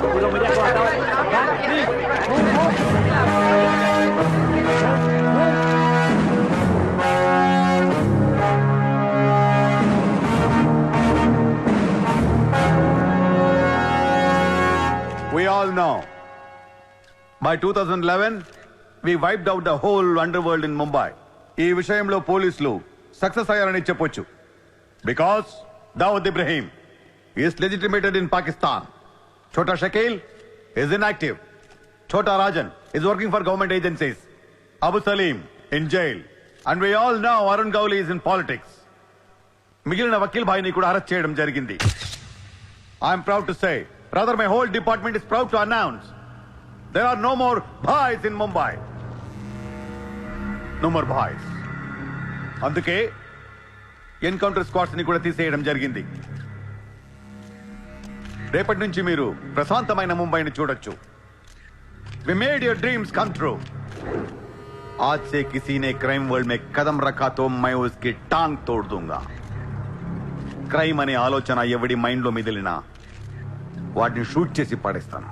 We all know. By 2011, we wiped out the whole underworld in Mumbai. ఈ విషయంలో పోలీసులు success అయ్యారని చెప్పొచ్చు. Because Dawood Ibrahim is legitimated in Pakistan. Chota Shakil is inactive. Chota Rajan is working for government agencies. Abu Salim in jail. And we all know Arun Gowli is in politics. మిగిలిన వకీల్ భాయ్ని కూడా arrest చేయడం జరిగింది. I'm proud to say, rather my whole department is proud to announce, there are no more bhais in Mumbai. No more bhais. అందుకే encounter squads ని కూడా తీసేయడం జరిగింది. రేపటి నుంచి మీరు ప్రశాంతమైన ముంబైని చూడొచ్చు. We made your dreams come true. आज से किसी ने क्राइम वर्ल्ड में कदम रखा तो मैं उसकी टांग तोड़ दूंगा. క్రైమ్ అనే ఆలోచన ఎవడి మైండ్ లో మిదిలినా వాటిని షూట్ చేసి పడేస్తాను.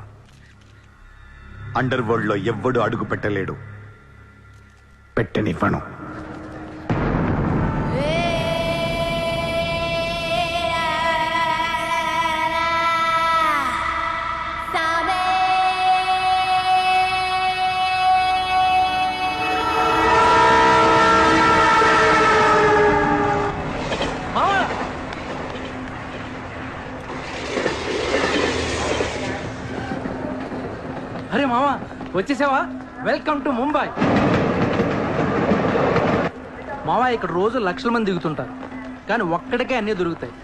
అండర్ వరల్డ్ లో ఎవ్వడు అడుగు పెట్టలేడు, పెట్టనివ్వను. అరే మామా వచ్చేసావా? Welcome to Mumbai. మావా ఇక్కడ రోజు లక్షల మంది దిగుతుంటారు, కానీ ఒక్కడికే అన్నీ దొరుకుతాయి.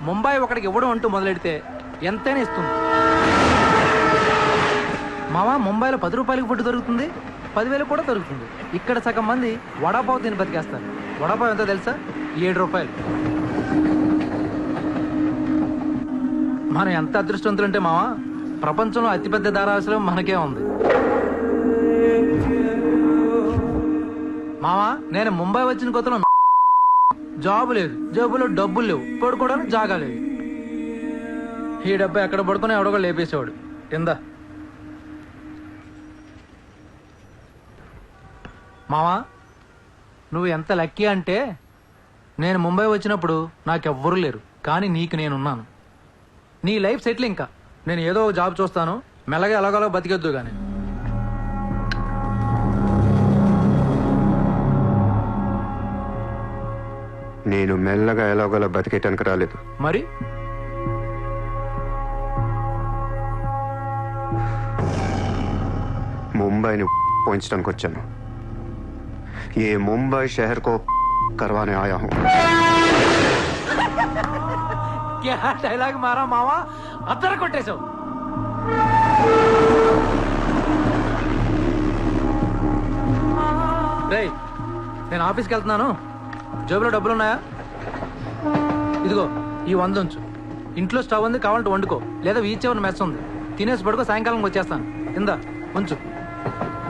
ముంబై ఒకడికి ఇవ్వడం అంటూ మొదలెడితే ఎంతైనా ఇస్తుంది. మావా ముంబైలో 10 రూపాయలకి ఫుడ్ దొరుకుతుంది, 10,000 కూడా దొరుకుతుంది. ఇక్కడ సగం మంది వడాపావు తిని బతికేస్తారు. వడాపావు ఎంతో తెలుసా? 7 రూపాయలు. మనం ఎంత అదృష్టవంతులంటే మావా, ప్రపంచంలో అతిపెద్ద ధారావాసం మనకే ఉంది. మావా నేను ముంబై వచ్చిన కొత్తలో జాబు లేదు, జేబులో డబ్బులు లేవు, పడుకోవడానికి జాగా లేదు. ఈ డబ్బా ఎక్కడ పడుకుని ఎవడో లేపేసేవాడు కింద. మావా నువ్వు ఎంత లక్కీ అంటే, నేను ముంబై వచ్చినప్పుడు నాకెవ్వరూ లేరు, కానీ నీకు నేనున్నాను. నీ లైఫ్ సెటిల్. ఇంకా నేను ఏదో జాబ్ చూస్తాను, మెల్లగా ఎలాగోలా బతికొద్దు. కానీ నేను మెల్లగా ఎలాగోలా బతికేటానికి రాలేదు. మరి ముంబైని పోయించడానికి వచ్చాను. ఏ ముంబై షహర్ కో करवाने आया हूं. क्या డైలాగ్ మారా మావా, అద్దర కొట్టేశావు. రేయ్ నేను ఆఫీస్కి వెళ్తున్నాను, జేబులో డబ్బులున్నాయా? ఇదిగో ఈ 100 ఉంచు. ఇంట్లో స్టవ్ ఉంది, కావాలంటే వండుకో, లేదా వీచ్ మెస్ ఉంది, తినేసి పడుకో, సాయంకాలం వచ్చేస్తాను. ఇందా ఉంచు,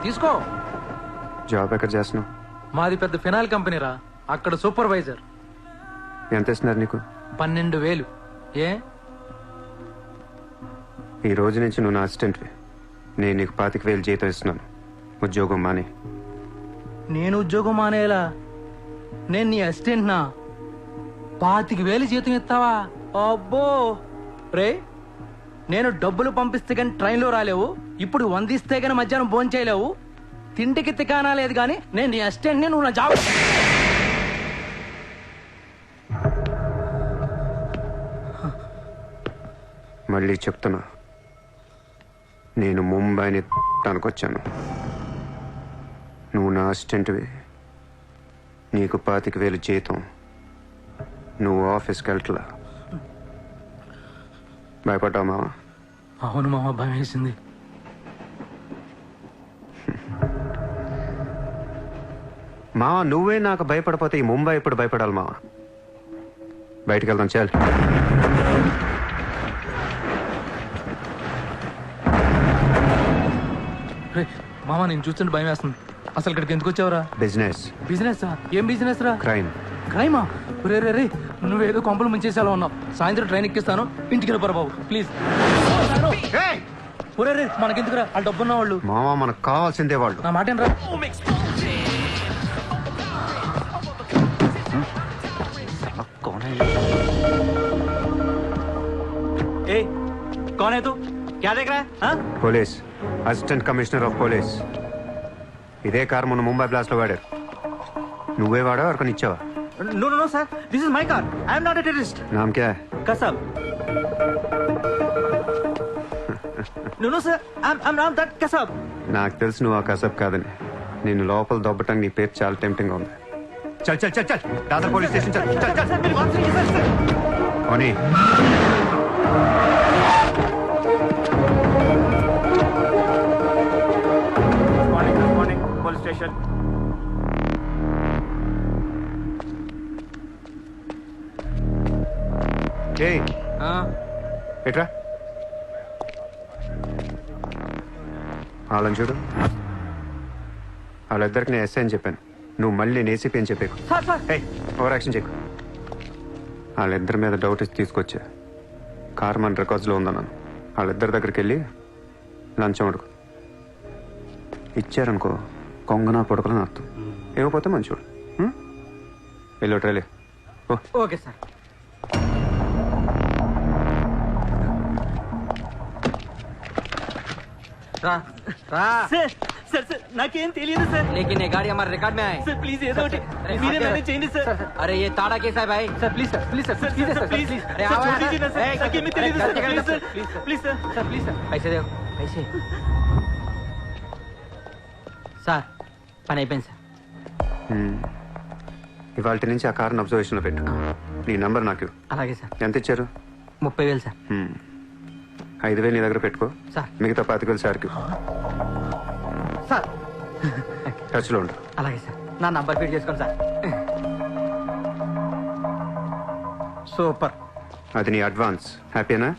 తీసుకో. జాబ్ ఎక్కడ చేస్తున్నావు? మాది పెద్ద ఫినాయిల్ కంపెనీ రా, అక్కడ సూపర్వైజర్. ఎంత ఇస్తున్నారు నీకు? 12,000. ఏ ఈ రోజు నుంచి నువ్వు నా అసిస్టెంట్వి. నేను నీకు 25,000 జీతం ఇస్తున్నాను. ఉద్యోగం మానే. నేను ఉద్యోగం మానేలా? నేను నీ అసిస్టెంట్ నా? 25,000 జీతం ఇస్తావా? అబ్బో రే, నేను డబ్బులు పంపిస్తే కానీ ట్రైన్లో రాలేవు, ఇప్పుడు 100 ఇస్తే కానీ మధ్యాహ్నం భోజనం చేయలేవు, తిండికి తికానా లేదు. కానీ నేను నీ అసిస్టెంట్ని, నువ్వు నా జాబ్. మళ్ళీ చెప్తున్నా, నేను ముంబైని తనకొచ్చాను. నువ్వు నా అసిస్టెంట్వి, నీకు 25,000 జీతం, నువ్వు ఆఫీస్కి వెళ్ళట్లా. భయపడ్డావు మావా? అవును మామ, భయం వేసింది. మావా నువ్వే నాకు భయపడిపోతే ఈ ముంబై ఎప్పుడు భయపడాలి మావా? బయటికి వెళ్దాం చాలు. మామ నేను చూస్తుంటే భయం వేస్తుంది. అసలు ఇక్కడికి ఎందుకు వచ్చావురా? బిజినెస్. బిజినెస్? ఏం బిజినెస్ రా? క్రైమ్. క్రైమా? రే రే రే, నువ్వేదో కొంపలు ముంచేసేలా ఉన్నావు. సాయంత్రం ట్రైన్ ఎక్కిస్తాను, ఇంటికి వెళ్ళిపోరా బాబు ప్లీజ్. ఒరే రే, మనకెందుకురా ఆ డబ్బున్న వాళ్ళు. మావా మనకు కావాల్సిందే వాళ్ళు. నా మాట ఏంట్రా? ए, कौन है तू? क्या देख रहा है? हाँ? Police, assistant commissioner of police. ఇదే కార్ మొన్న ముంబై బ్లాస్ట్ లో వాడారు. నువ్వే వాడా ఎవరికని ఇచ్చావా? No, no, no, sir. This is my car. I am not a terrorist. నామ్ క్యా? Kasab. No, no, sir. I'm not that Kasab. నాకు తెలుసు నువ్వు ఆ కసబ్ కాదని. నిన్ను లోపల దొబ్బటానికి నీ పేరు చాలా టెంప్టింగ్ గా ఉంది. చల్ చల్ చల్ చల్ దాదర్ పోలీస్ స్టేషన్ చల్ చల్ చల్. Sir, मेरी बात सुनिए, sir, sir. ఓనీ Morning, police station. ఏయ్ ఎట్రా వాళ్ళని చూడు. వాళ్ళిద్దరికి నేను ఎస్ఐ అని చెప్పాను. నువ్వు మళ్ళీ నేను ఏసీపీ అని చెప్పేకు. Sir, sir. ఏయ్ ఓవర్ యాక్షన్ చేయకు. వాళ్ళిద్దరి మీద డౌట్ ఇచ్చి తీసుకొచ్చా. కార్ మన రికార్డ్స్లో ఉందన్నాను. వాళ్ళిద్దరి దగ్గరికి వెళ్ళి లంచం అడుగు. ఇచ్చారనుకో కొంగనా పొడకలని అర్థం. ఏమైపోతే మంచోడు. వెళ్ళి ట్రైలే ఓ. Okay, sir. రా రా. Sir, sir, sir. నాకేం తెలియదు సార్. लेकिन ये गाड़ी हमारे रिकॉर्ड में आए. సార్ ప్లీజ్ ఏదో ఒకటి अरे మీరే हाँ, మేనేజ్ చేయండి సార్. अरे ये ताड़ा कैसा है भाई? Sir please sir please sir sir, please sir, sir please. Please. Sir, छोड़ दीजिए ना, सर. नाकें नहीं तेरी sir, please, sir. Please, sir. Sir please sir पैसे दो पैसे. సార్ పని అయిపోయింది సార్. ఇవాళ నుంచి ఆ కార్ని అబ్జర్వేషన్లో పెట్టు. నీ నంబర్ నాకు ఇవ్వు. అలాగే సార్. ఎంత ఇచ్చారు? 30,000 సార్. 5,000 నీ దగ్గర పెట్టుకో. సార్. మిగతా 25,000 సార్కి సార్ టచ్లో ఉండు. అలాగే సార్. నా నంబర్ ఫీడ్ చేసుకోండి సార్. సూపర్. అది నీ అడ్వాన్స్. హ్యాపీనా?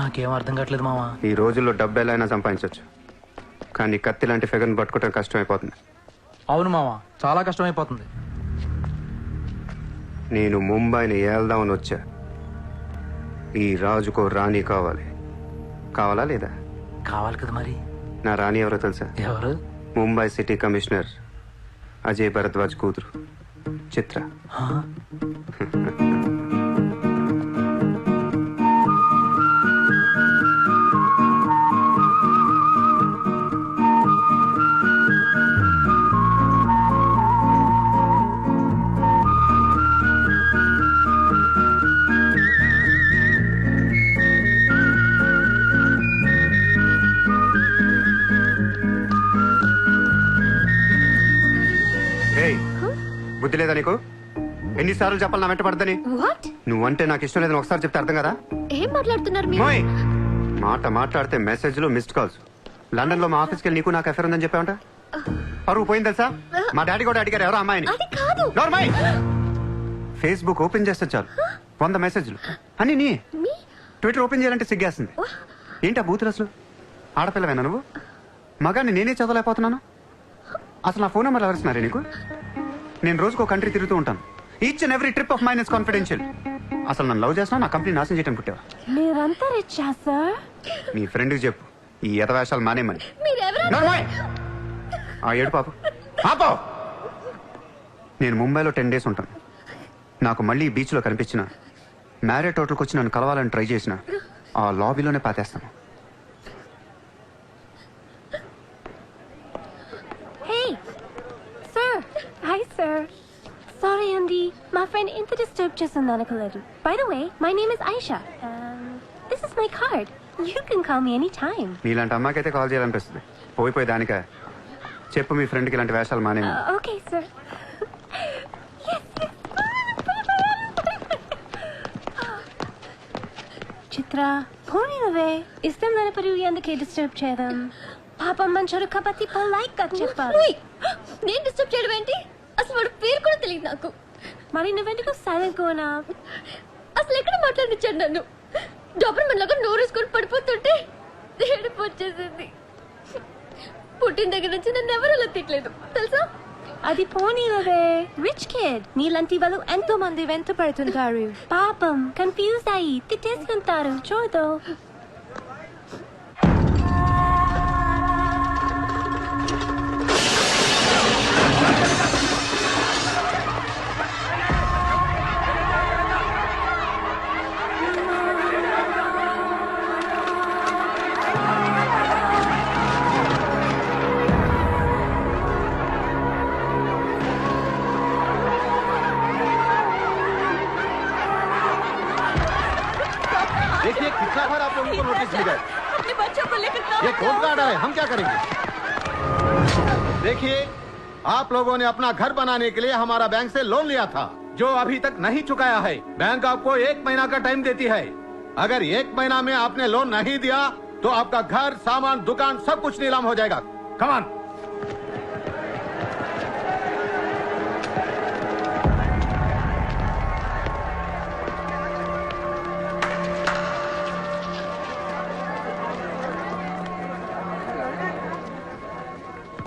నాకేం అర్థం కావట్లేదు మావా. ఈ రోజుల్లో డబ్బు ఎలా అయినా సంపాదించవచ్చు, కానీ కత్తి లాంటి ఫిగర్ని పట్టుకోవడం కష్టమైపోతుంది. అవును మావా, చాలా కష్టమైపోతుంది. నేను ముంబైని ఏల్దామని వచ్చా. ఈ రాజుకో రాణి కావాలి. కావాలా లేదా? కావాలి కదా మరి. నా రాణి ఎవరో తెలుసా? ఎవరు? ముంబై సిటీ కమిషనర్ అజయ్ భరద్వాజ్ కూతురు చిత్ర. హా? ఏయ్, బుద్ధి లేదా నీకు? ఎన్నిసార్లు చెప్పాలి నా వెంట పడదని? వాట్? నువ్వంటే నాకు ఇష్టం లేదని ఒకసారి చెప్తే అర్థం కదా? ఏం మాట్లాడుతున్నారు మీరు? మోయ్, మాట మాట్లాడితే మెసేజ్లు మిస్డ్ కాల్స్. లండన్ లో మా ఆఫీస్కి వెళ్ళి నీకు నాకు అఫేర్ ఉందని చెప్పావంట. పరువు పోయింది తెలుసా? మా డాడీ కూడా అడిగారు ఎవరో అమ్మాయిని. అది కాదు. నార్మల్ ఫేస్బుక్ ఓపెన్ చేస్తే చాలు 100 మెసేజ్లు అని నీ. మీ ట్విట్టర్ ఓపెన్ చేయాలంటే సిగ్గేస్తుంది. ఏంటి ఆ బూతులు అసలు? ఆడపిల్లవేనా నువ్వు? మగాన్ని నేనే చదవలేకపోతున్నాను. అసలు నా ఫోన్ నెంబర్ ఎవరిస్తున్నారే నీకు? నేను రోజుకో కంట్రీ తిరుగుతూ ఉంటాను. Each and every trip of mine is confidential. అసలు నన్ను లవ్ చేస్తున్నా, నా కంపెనీ నాశనం చేయడం పుట్టావా? మీరంతా రిచ్చా సార్? నీ ఫ్రెండ్కి చెప్పు ఈ ఎదవేషాలు మానేమని. మీరెవరు? నార్మల్ ఆ ఏడు పాపు ఆపో. నేను ముంబైలో 10 days ఉంటాను. నాకు మళ్ళీ ఈ బీచ్లో కనిపించిన, మ్యారేట్ హోటల్కి వచ్చి నన్ను కలవాలని ట్రై చేసిన, ఆ లాబీలోనే పాతేస్తాను. Hey sir. Hi sir. Sorry అండి, మా ఫ్రెండ్ ఇంత డిస్టర్బ్ చేస్తుంది అనుకోలేదు. By the way, my name is Aisha. This is my card. You can call me any time. నీలాంటి అమ్మాయికైతే కాల్ చేయాలనిపిస్తుంది. పోయిపోయి దానికా? చెప్పు మీ ఫ్రెండ్కి ఇలాంటి వేషాలు మానే. Okay sir. చిత్ర పోనీనవే. ఇష్టం లేనప్పుడు ఎందుకే డిస్టర్బ్ చేయడం? పాపం మంచోడు కాబట్టి పొలైట్ గా చెప్పాలి. నేను డిస్టర్బ్ చేయడం ఏంటి? అసలు వాడు పేరు కూడా తెలియదు నాకు. మరి నువ్వెందుకు సైలెంట్ కోనా? అసలు ఎక్కడ మాట్లాడించాడు నన్ను? డబ్బులు మనలాగా నోరేసుకొని పడిపోతుంటే ఏడుపు వచ్చేసింది. పుట్టిన దగ్గర నుంచి నన్ను ఎవరు అలా తిట్టలేదు తెలుసా? అది పోనీలవే. రిచ్ కిడ్ నీలాంటి వాళ్ళు ఎంతో మంది వెంట పడుతుంటారు. పాపం కన్ఫ్యూజ్ అయ్యి తిట్టేస్తుంటారు. చూడు. देखिए कितना बार आप लोगों को नोटिस मिला है। अपने बच्चों को लेकर ये कौन सा ऑर्डर है, हम क्या करेंगे? देखिए आप लोगों ने अपना घर बनाने के लिए हमारा बैंक से लोन लिया था, जो अभी तक नहीं चुकाया है। बैंक आपको 1 महीना का टाइम देती है। अगर 1 महीना में आपने लोन नहीं दिया तो आपका घर, सामान, दुकान सब कुछ नीलाम हो जाएगा। Come on.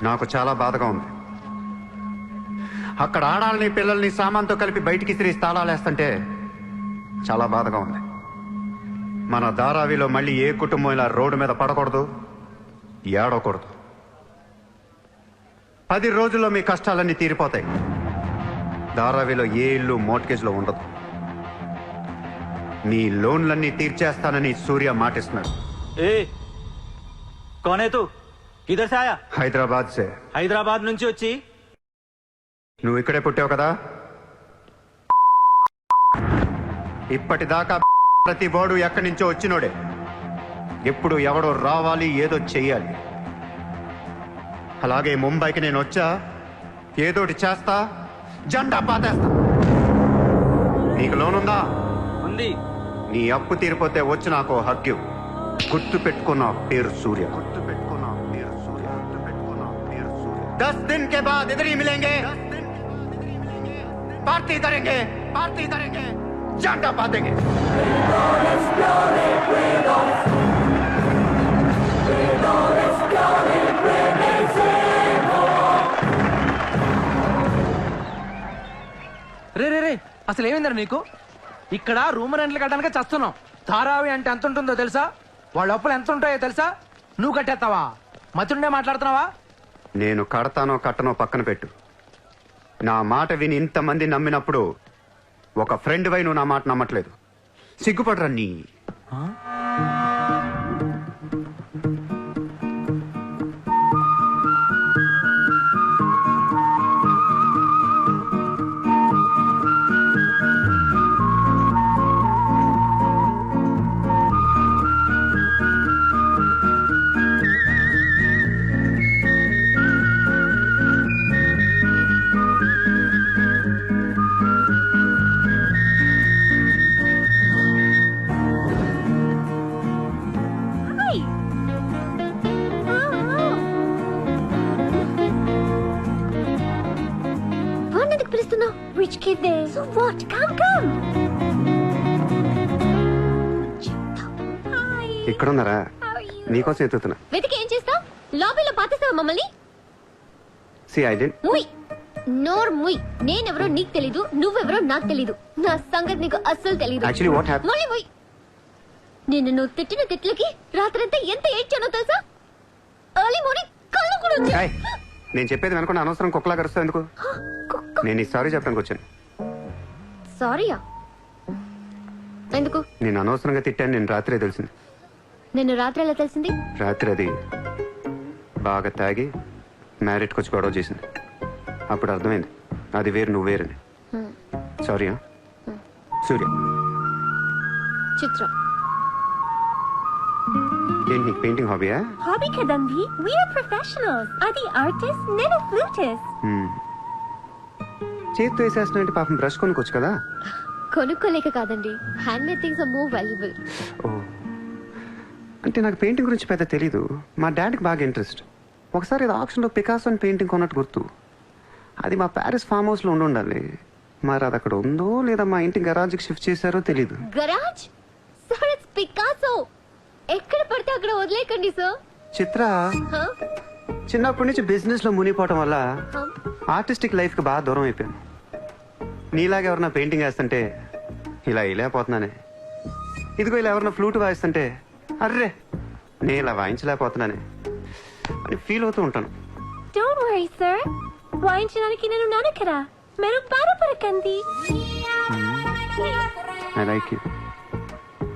నాకు చాలా బాధగా ఉంది. అక్కడ ఆడాలని పిల్లల్ని సామాన్తో కలిపి బయటికి తిరిగి తాళాలేస్తుంటే చాలా బాధగా ఉంది. మన ధారావిలో మళ్ళీ ఏ కుటుంబం ఇలా రోడ్డు మీద పడకూడదు, ఏడవకూడదు. 10 రోజుల్లో మీ కష్టాలన్నీ తీరిపోతాయి. ధారావిలో ఏ ఇల్లు మోర్ట్గేజ్లో ఉండదు. మీ లోన్లన్నీ తీర్చేస్తానని సూర్య మాటిస్తున్నాడు. ఏ कौन है तू? किधर से आया? హైదరాబాద్ సే. హైదరాబాద్ నుంచి వచ్చి నువ్వు ఇక్కడే పుట్టావు కదా. ఇప్పటిదాకా ప్రతి బోర్డు ఎక్కడి నుంచో వచ్చినోడే. ఎప్పుడు ఎవడో రావాలి, ఏదో చెయ్యాలి. అలాగే ముంబైకి నేను వచ్చా, ఏదోటి చేస్తా, జెండా పాతేస్తా. నీకు లోన్ ఉందా? ఉంది. నీ అప్పు తీరిపోతే వచ్చి నాకు హక్కు. గుర్తు పెట్టుకున్న పేరు సూర్య. గుర్తు పెట్టుకున్న పేరు సూర్య. గుర్తు పెట్టుకున్న పేరు సూర్య. 10 दिन के बाद इधर ही मिलेंगे. पार्टी करेंगे, पार्टी करेंगे, झंडा बांधेंगे. రే రే రే అసలు ఏమైందరా నీకు? ఇక్కడ రూమ్ రెంట్లు కట్టడానికి చస్తున్నాం. ధారావి అంటే ఎంత ఉంటుందో తెలుసా? వాళ్ళ అప్పులు ఎంత ఉంటాయో తెలుసా? నువ్వు కట్టేస్తావా? మతుండే మాట్లాడుతున్నావా? నేను కడతానో కట్టనో పక్కన పెట్టు. నా మాట విని ఇంతమంది నమ్మినప్పుడు ఒక ఫ్రెండ్ వై నువ్వు నా మాట నమ్మట్లేదు. సిగ్గుపడరా నీ. Hi. వాడిని పిలుస్తున్నావు? Rich kid there. So what? Come. Hi. ఇక్కడున్నారా? How are you? నీకోసం ఎత్తుతున్నా. వెతికి ఏం చేస్తావు? లాబీలో పాతేస్తావా మమ్మల్ని? సి ఐ డెంట్. ముయ్ నోర్ ముయ్. నేనెవరో నీకు తెలీదు, నువ్వెవరో నాకు తెలీదు. నా సంగతి నీకు అస్సలు తెలీదు. Actually what happen? మళ్ళీ ముయ్. నిన్ను నువ్వు తిట్టిన తిట్లకి రాత్రంతా ఎంత ఏడ్చానో తెలుసా? ఎర్లీ మార్నింగ్ కళ్ళు కూడా వచ్చాయి. నేను చెప్పేది వెనుకున్న అనవసరం కుక్కలా కరుస్తావు ఎందుకు? నేను ఈ సారీ చెప్పడానికి వచ్చాను. సారీయా? ఎందుకు? నేను అనవసరంగా తిట్టాను. నేను రాత్రే తెలిసింది. నిన్ను రాత్రి ఎలా తెలిసింది? రాత్రి అది బాగా తాగి మ్యారేట్కి వచ్చి గొడవ చేసింది. అప్పుడు అర్థమైంది అది వేరు, నువ్వు వేరని. సారీ. సూర్య. చిత్ర. ఏంటి నీకు painting హాబీయా? Hobby kadandi. We are professionals. Adi artist, nenu flutist. చేతితో వేసేస్తున్నా పాపం బ్రష్ కొనుక్కోవచ్చు కదా. కొనుక్కోలేక కాదండి, hand made things are more valuable. ఓ, అంటే నాకు పెయింటింగ్ గురించి పెద్ద తెలీదు. మా డాడీకి బాగా ఇంట్రెస్ట్. ఒకసారి ఏదో ఆప్షన్లో పికాసో అని పెయింటింగ్ కొన్నట్టు గుర్తు. అది మా ప్యారిస్ ఫామ్ హౌస్లో ఉండాలి. మరి అది అక్కడ ఉందో లేదా మా ఇంటి గరాజ్కి షిఫ్ట్ చేశారో తెలీదు. గరాజ్? Sir it's Picasso. ఎక్కడ పడితే అక్కడ వదిలేకండి సార్. చిత్ర, చిన్నప్పటి నుంచి బిజినెస్ లో మునిగిపోవటం వల్ల ఆర్టిస్టిక్ లైఫ్ కి బాగా దూరం అయిపోయాను. నీలాగా ఎవరన్నా పెయింటింగ్ వేస్తుంటే ఇలా వేయలేకపోతున్నానే. ఇదిగో ఇలా ఎవరన్నా ఫ్లూట్ వాయిస్తుంటే అర్రే నేను ఇలా వాయించలేకపోతున్నానే అని ఫీల్ అవుతూ ఉంటాను. డోంట్ వరీ సార్, వాయించడానికి నేను ఉన్నాను కదా, మీరు బాధపడకండి. I like you.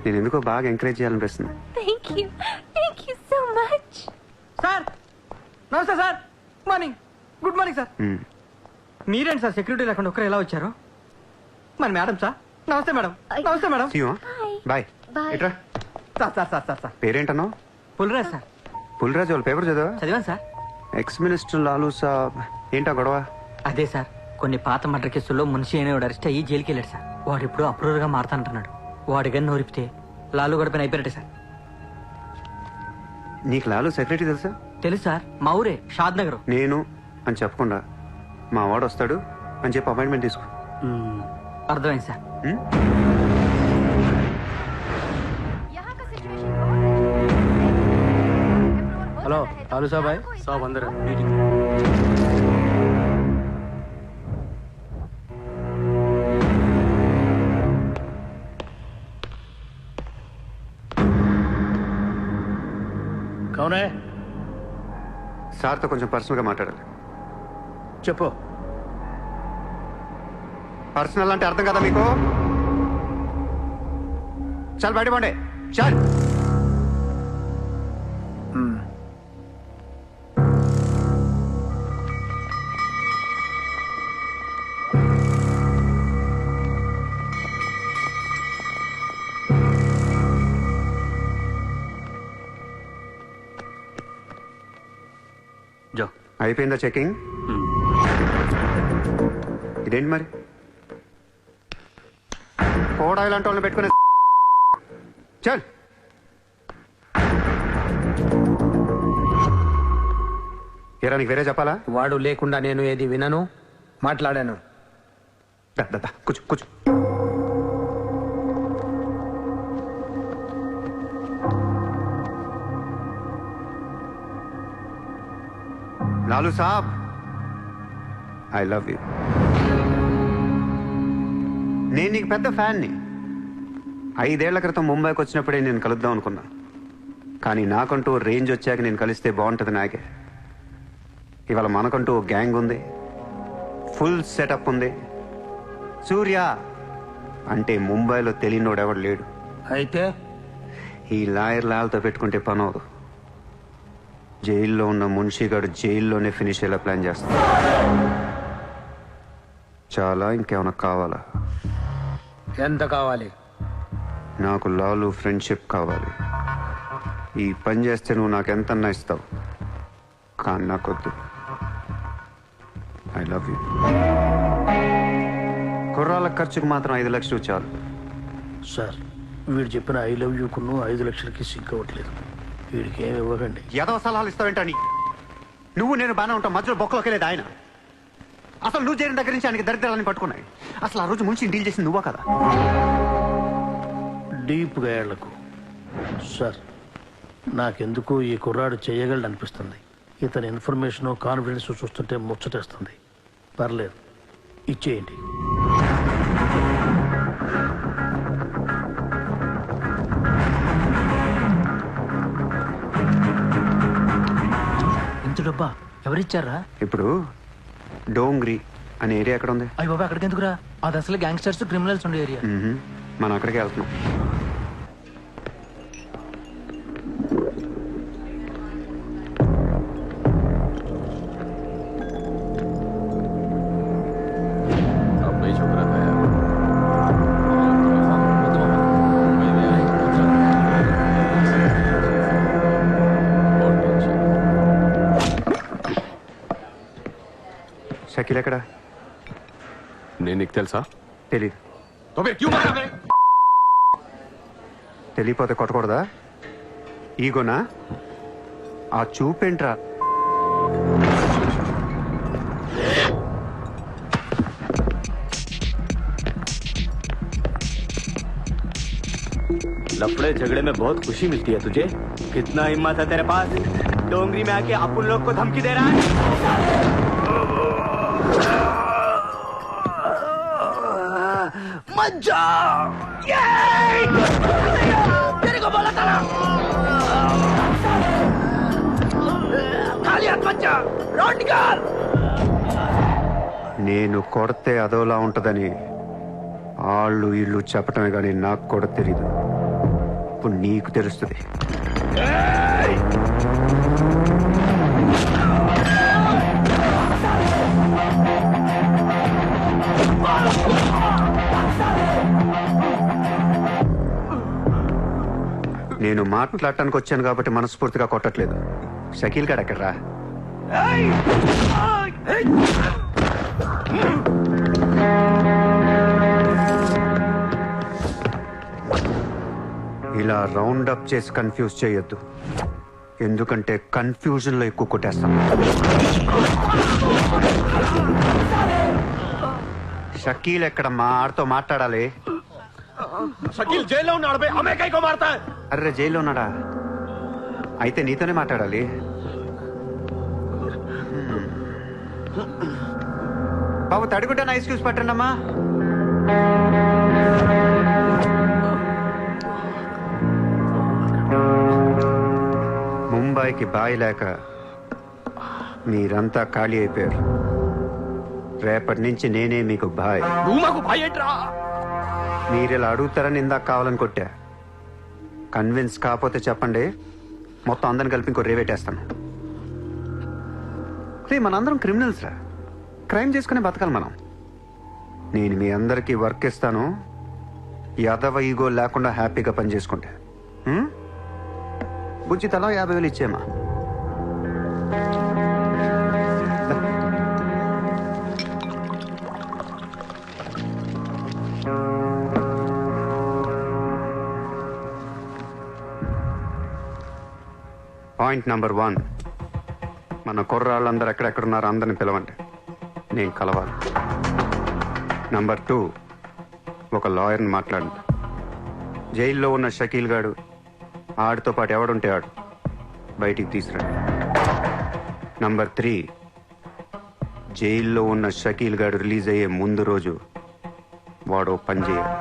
నేను ఎందుకో బాగా ఎంకరేజ్ చేయాలనిపిస్తుంది. Thank you so much. Sir నమస్తే sir. Morning. Good morning sir. మీరేంటి సార్ సెక్యూరిటీ లేకుండా ఒక్కరు ఎలా వచ్చారు? మరి మేడం సార్. నమస్తే మేడం. నమస్తే మేడం. బాయ్. Bye. ఎట్రా sir sir sir sir sir పేరేంటన్నావు? పుల్రాజ్ సార్. పుల్రాజు వాళ్ళ పేపర్ చదివా? చదివాను sir. Ex minister Lalu saab ఏంటా గొడవ? అదే సార్, కొన్ని పాత మర్డర్ కేసుల్లో మున్షి అనేవాడు అరెస్ట్ అయ్యి జైలుకి వెళ్ళాడు సార్. వాడు ఇప్పుడు అప్రూవర్ గా మారుతానంటున్నాడు. వాడి గన్ను నోరిపితే లాలు గడప అయిపోయినట్టే సార్. నీకు లాలూ సెక్రటరీ తెలుసా? తెలుసు సార్, మా ఊరే షాద్ నగర్. నేను అని చెప్పకుండా మా వాడు వస్తాడు అని చెప్పి అపాయింట్మెంట్ తీసుకో. అర్థమైంది సార్. ఉమ్? హలో లాలు సాబాయ్. సాబ్ అందరూ కౌనే సార్తో కొంచెం పర్సనల్గా మాట్లాడాలి. చెప్పు. పర్సనల్ అంటే అర్థం కదా మీకు? చాలు బయట పండే చాలు. జో. అయిపోయిందా చెకింగ్? ఇదేంటి మరి కోడా ఇలాంటి వాళ్ళని పెట్టుకునే చల్. ఏరా నీకు వేరే చెప్పాలా? వాడు లేకుండా నేను ఏది వినను, మాట్లాడాను. దా, దా, దా, కూర్చో కూర్చో. లాలూ సాబ్, ఐ లవ్ యూ. నేను నీకు పెద్ద ఫ్యాన్ని. 5 ఏళ్ల క్రితం ముంబైకి వచ్చినప్పుడే నేను కలుద్దాం అనుకున్నా. కానీ నాకంటూ రేంజ్ వచ్చాక నేను కలిస్తే బాగుంటుంది నాకే. ఇవాళ మనకంటూ ఓ గ్యాంగ్ ఉంది, ఫుల్ సెటప్ ఉంది. సూర్య అంటే ముంబైలో తెలియనోడెవడు లేడు. అయితే ఈ లాయర్ లాల్తో పెట్టుకుంటే పని అవదు. జైల్లో ఉన్న మున్షిగాడు జైల్లోనే ఫినిష్ అయ్యేలా ప్లాన్ చేస్తాడు. చాలా ఇంకేమైనా కావాలా? ఎంత కావాలి? నాకు లాలు ఫ్రెండ్షిప్ కావాలి. ఈ పని చేస్తే నువ్వు నాకు ఎంతన్నా ఇస్తావు, కానీ నాకొద్దు. I love you. కుర్రాల ఖర్చుకు మాత్రం 5 లక్షలు చాలు. సార్, వీడు చెప్పిన 'ఐ లవ్ యూ'కును 5 లక్షలకి సింక్ అవ్వట్లేదు. వీడికి ఏమి ఇవ్వకండి. ఏదో సలహాలు ఇస్తావేంటని? నువ్వు నేను బాగానే ఉంటాం, మధ్యలో బొక్కలోకి లేదు ఆయన. అసలు నువ్వు చేరిన దగ్గర నుంచి ఆయనకి దరిద్రాలని పట్టుకున్నాయి. అసలు ఆ రోజు ముంచి డీల్ చేసింది నువ్వా కదా? డీప్గా ఏళ్లకు సార్, నాకెందుకు ఈ కుర్రాడు చేయగలడు అనిపిస్తుంది. ఇతని ఇన్ఫర్మేషన్ కాన్ఫిడెన్స్ చూస్తుంటే ముచ్చటేస్తుంది. పర్లేదు, ఇచ్చేయండి. ఇంత డబ్బా ఎవరిచ్చారా? ఇప్పుడు డోంగ్రీ అనే ఏరియా ఎక్కడ ఉంది? అయ్యి బాబా, అక్కడికి ఎందుకురా? అది అసలు గ్యాంగ్స్టర్స్ క్రిమినల్స్ ఉండే ఏరియా. మనం అక్కడికే వెళ్తున్నాం. షకీల్ ఎక్కడ? నేను నీకు తెలుసా? తెలీదు. తెలియపోతే కొట్టకూడదా? ఈగోనా? ఆ చూపేంట్రా? लफड़े झगड़े में बहुत खुशी मिलती है तुझे. कितना हिम्मत है तेरे पास? डोंगरी में आके अपन लोग को धमकी दे रहा है। मज्जा तेरे को बोला था ना खाली हाथ मज्जा रोड निकाल నేను కొడితే అదోలా ఉంటదని వాళ్ళు ఇల్లు చెప్పటమే కానీ నాకు కూడా తెలీదు. ఇప్పుడు నీకు తెలుస్తుంది. నేను మాట్లాడటానికి వచ్చాను కాబట్టి మనస్ఫూర్తిగా కొట్టట్లేదు. షకీల్ గారు ఎక్కడ్రా? ఇలా రౌండ్ అప్ చేసి కన్ఫ్యూజ్ చేయొద్దు, ఎందుకంటే కన్ఫ్యూజన్ లో ఎక్కువ కొట్టేస్తాం. షకీల్ ఎక్కడమ్మా? ఆడితో మాట్లాడాలి. शकील जेल లో ఉన్నాడు బే హమే కై కో మారతా హై అర్రే జైల్లో ఉన్నాడా? అయితే నీతోనే మాట్లాడాలి. బాబు తడిగుడ్డ ఐస్ క్యూబ్స్ పట్టండి అమ్మా. ముంబైకి బాయి లేక మీరంతా ఖాళీ అయిపోయారు. రేపటి నుంచి నేనే మీకు బాయ్. నువ్వు మాకు భయం ఏంట్రా? మీరు ఇలా అడుగుతారని ఇందాక కావాలని కొట్టా. కన్విన్స్ కాకపోతే చెప్పండి, మొత్తం అందరిని కలిపి ఇంకో రేవేటేస్తాను. రే మనందరం క్రిమినల్స్ రా, క్రైమ్ చేసుకునే బతకాలి మనం. నేను మీ అందరికీ వర్క్ ఇస్తాను, యాదవ ఈగో లేకుండా హ్యాపీగా పని చేసుకుంటే. బుజ్జి తలా 50,000 ఇచ్చేమా. పాయింట్ నంబర్ 1, మన కుర్రాళ్ళందరూ ఎక్కడెక్కడున్నారో అందరిని పిలవండి, నేను కలవాలి. నంబర్ 2, ఒక లాయర్ని మాట్లాడండి. జైల్లో ఉన్న షకీల్ గాడు, ఆడితో పాటు ఎవడుంటే ఆడు బయటికి తీసుకురండి. నంబర్ 3, జైల్లో ఉన్న షకీల్ గాడు రిలీజ్ అయ్యే ముందు రోజు వాడు పని చేయాలి.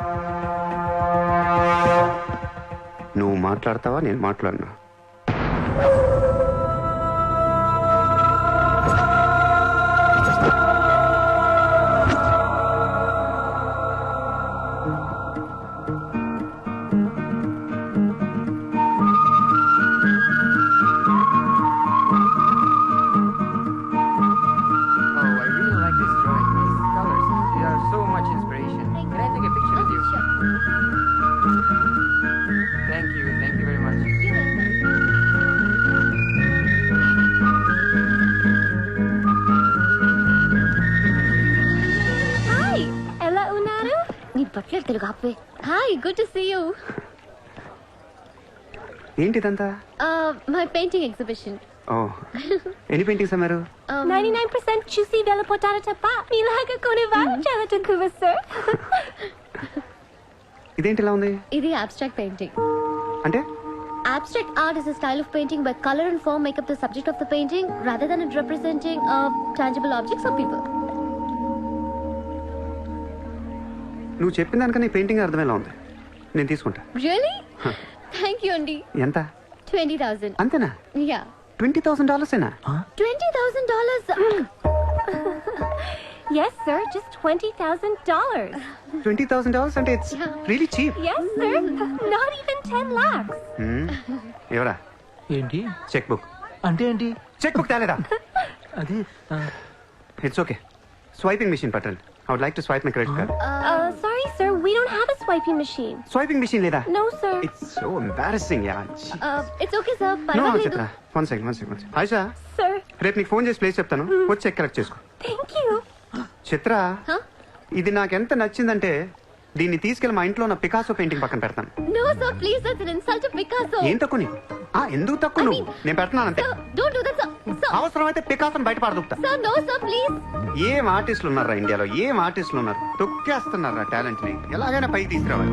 నువ్వు మాట్లాడతావా, నేను మాట్లాడినా? హాయ్ ఎలా ఉన్నారు? నీ బట్టలు తెలుగు ఆపే. Hi, good to see you. ఏంటిదంతా? My painting exhibition. ఓ, ఎన్ని పెయింటింగ్స్ అమ్మారు? 99% చూసి వెళ్ళిపోతారు తప్ప మీలాగా కొనేవారు చాలా తక్కువ సార్. ఇదేంటి ఇలా ఉంది? ఇది abstract painting. అంటే Abstract art is a style of painting where color and form make up the subject of the painting rather than it representing tangible objects or people. నువ్వు చెప్పిన దానికన్నా ఈ పెయింటింగ్ అర్థమేలా ఉంది. నేను తీసుకుంటా. Really? Thank you, Andy. ఎంత? 20,000. అంతేనా? Yeah. $20,000 $20,000. Yes sir, just $20,000. $20,000 అంటే it's really cheap. Yes sir, not even 10 lakhs. ఎవరా? ఏంటి చెక్ బుక్. అంటే ఏంటి? చెక్ బుక్ తేలేదా? అది ఇట్స్ ఓకే. స్వైపింగ్ మెషిన్ పట్టండి. I would like to swipe my credit card. Sorry sir, we don't have a swiping machine. Swiping machine లేదా? No sir. It's so embarrassing, yeah. It's okay, sir. No, పర్వాలేదు. చిత్ర. One second. Ayesha, Sir, రేపు నీకు phone చేసి place చెప్తాను, వచ్చి check collect చేసుకో. thank you. Chitra, Huh? ఇది నాకెంత నచ్చిందంటే దీన్ని తీసుకెళ్లి మా ఇంట్లో ఉన్న పికాసో పెయింటింగ్ పక్కన పెడతాను. No, sir, please, that's an insult to Picasso. ఏం తక్కువ నీకు? ఎందుకు తక్కువ నువ్వు? నేను పెడుతున్నాను అంతే. Sir, don't do that, sir. Sir, అవసరమైతే పికాసోని బయట పారదొక్కుతా. sir, no, sir, please. ఏం ఆర్టిస్టులు ఉన్నారా ఇండియాలో? ఏం ఆర్టిస్టులు ఉన్నారు? తొక్కేస్తున్నారా టాలెంట్ ని? ఎలాగైనా పైకి తీసుకురావాలి.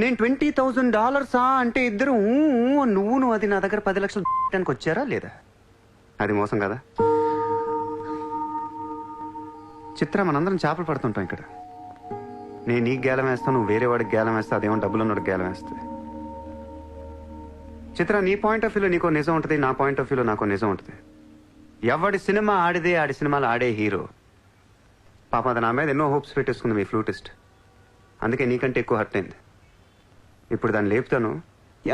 నేను $20,000 అంటే ఇద్దరు నువ్వు అది నా దగ్గర 10 లక్షలు పెట్టడానికి వచ్చారా లేదా? అది మోసం కదా. చిత్ర, మనందరం చేపలు పడుతుంటాం ఇక్కడ. నేను నీకు గేలం వేస్తాను, నువ్వు వేరే వాడికి గేలం వేస్తా, అదేమో డబ్బులు ఉన్నవాడికి గేలం వేస్తుంది. చిత్ర, నీ పాయింట్ ఆఫ్ వ్యూలో నీకో నిజం ఉంటుంది, నా పాయింట్ ఆఫ్ వ్యూలో నాకో నిజం ఉంటుంది. ఎవడి సినిమా ఆడిదే ఆడి సినిమాలు ఆడే హీరో. పాప అది నా మీద ఎన్నో హోప్స్ పెట్టేసుకుంది మీ ఫ్లూటిస్ట్. అందుకే నీకంటే ఎక్కువ హర్ట్ అయింది. ఇప్పుడు దాన్ని లేపుతాను,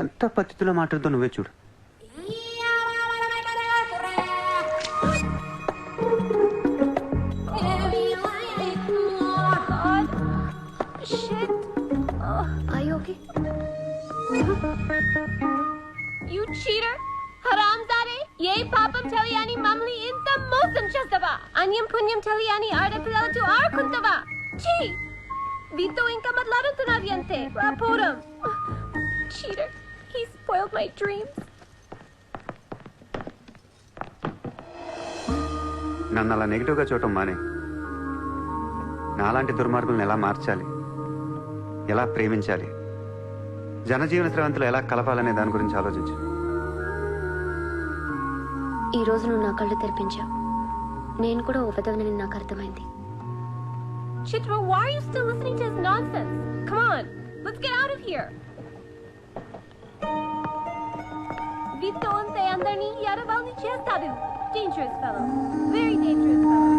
ఎంత పద్ధతిలో మాట్లాడుతూ నువ్వే చూడు. Shit. Are you okay? You cheater! Haramzade! Ye papam teliyani mamli inta mosam chestava! Anyam punyam teliyani aadapillatu aarukuntava! Chee! Vito inka matladutunavi ante! Rapuram! Cheater! He spoiled my dreams! నన్ను అలా నెగిటివ్గా చూడటం మానే. నాలాంటి దుర్మార్గులను ఎలా మార్చాలి, ఎలా ప్రేమించాలి, జనజీవన స్రవంతిలో ఎలా కలపాలనే దాని గురించి ఆలోచించు. ఈ రోజు నువ్వు నా కళ్ళు తెరిపించావు. నేను కూడా ఓ పెదవిని నాకు అర్థమైంది. Chitra, why are you still listening to his nonsense? Come on, let's get out of here! Vito ante andarni yaravalni chestadu. Dangerous fellow. Very dangerous fellow.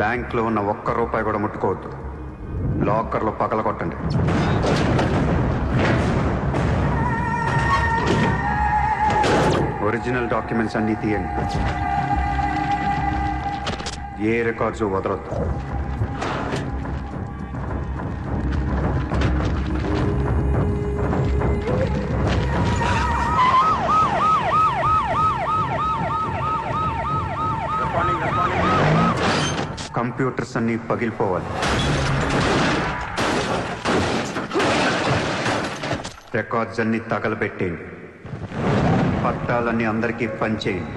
బ్యాంక్లో ఉన్న $1 కూడా ముట్టుకోవద్దు. లాకర్లో పగల కొట్టండి. ఒరిజినల్ డాక్యుమెంట్స్ అన్నీ తీయండి. ఏ రికార్డ్స్ వదలొద్దు. కంప్యూటర్స్ అన్నీ పగిలిపోవాలి. రికార్డ్స్ అన్నీ తగలబెట్టేయండి. పట్టాలన్నీ అందరికీ పంచేయండి.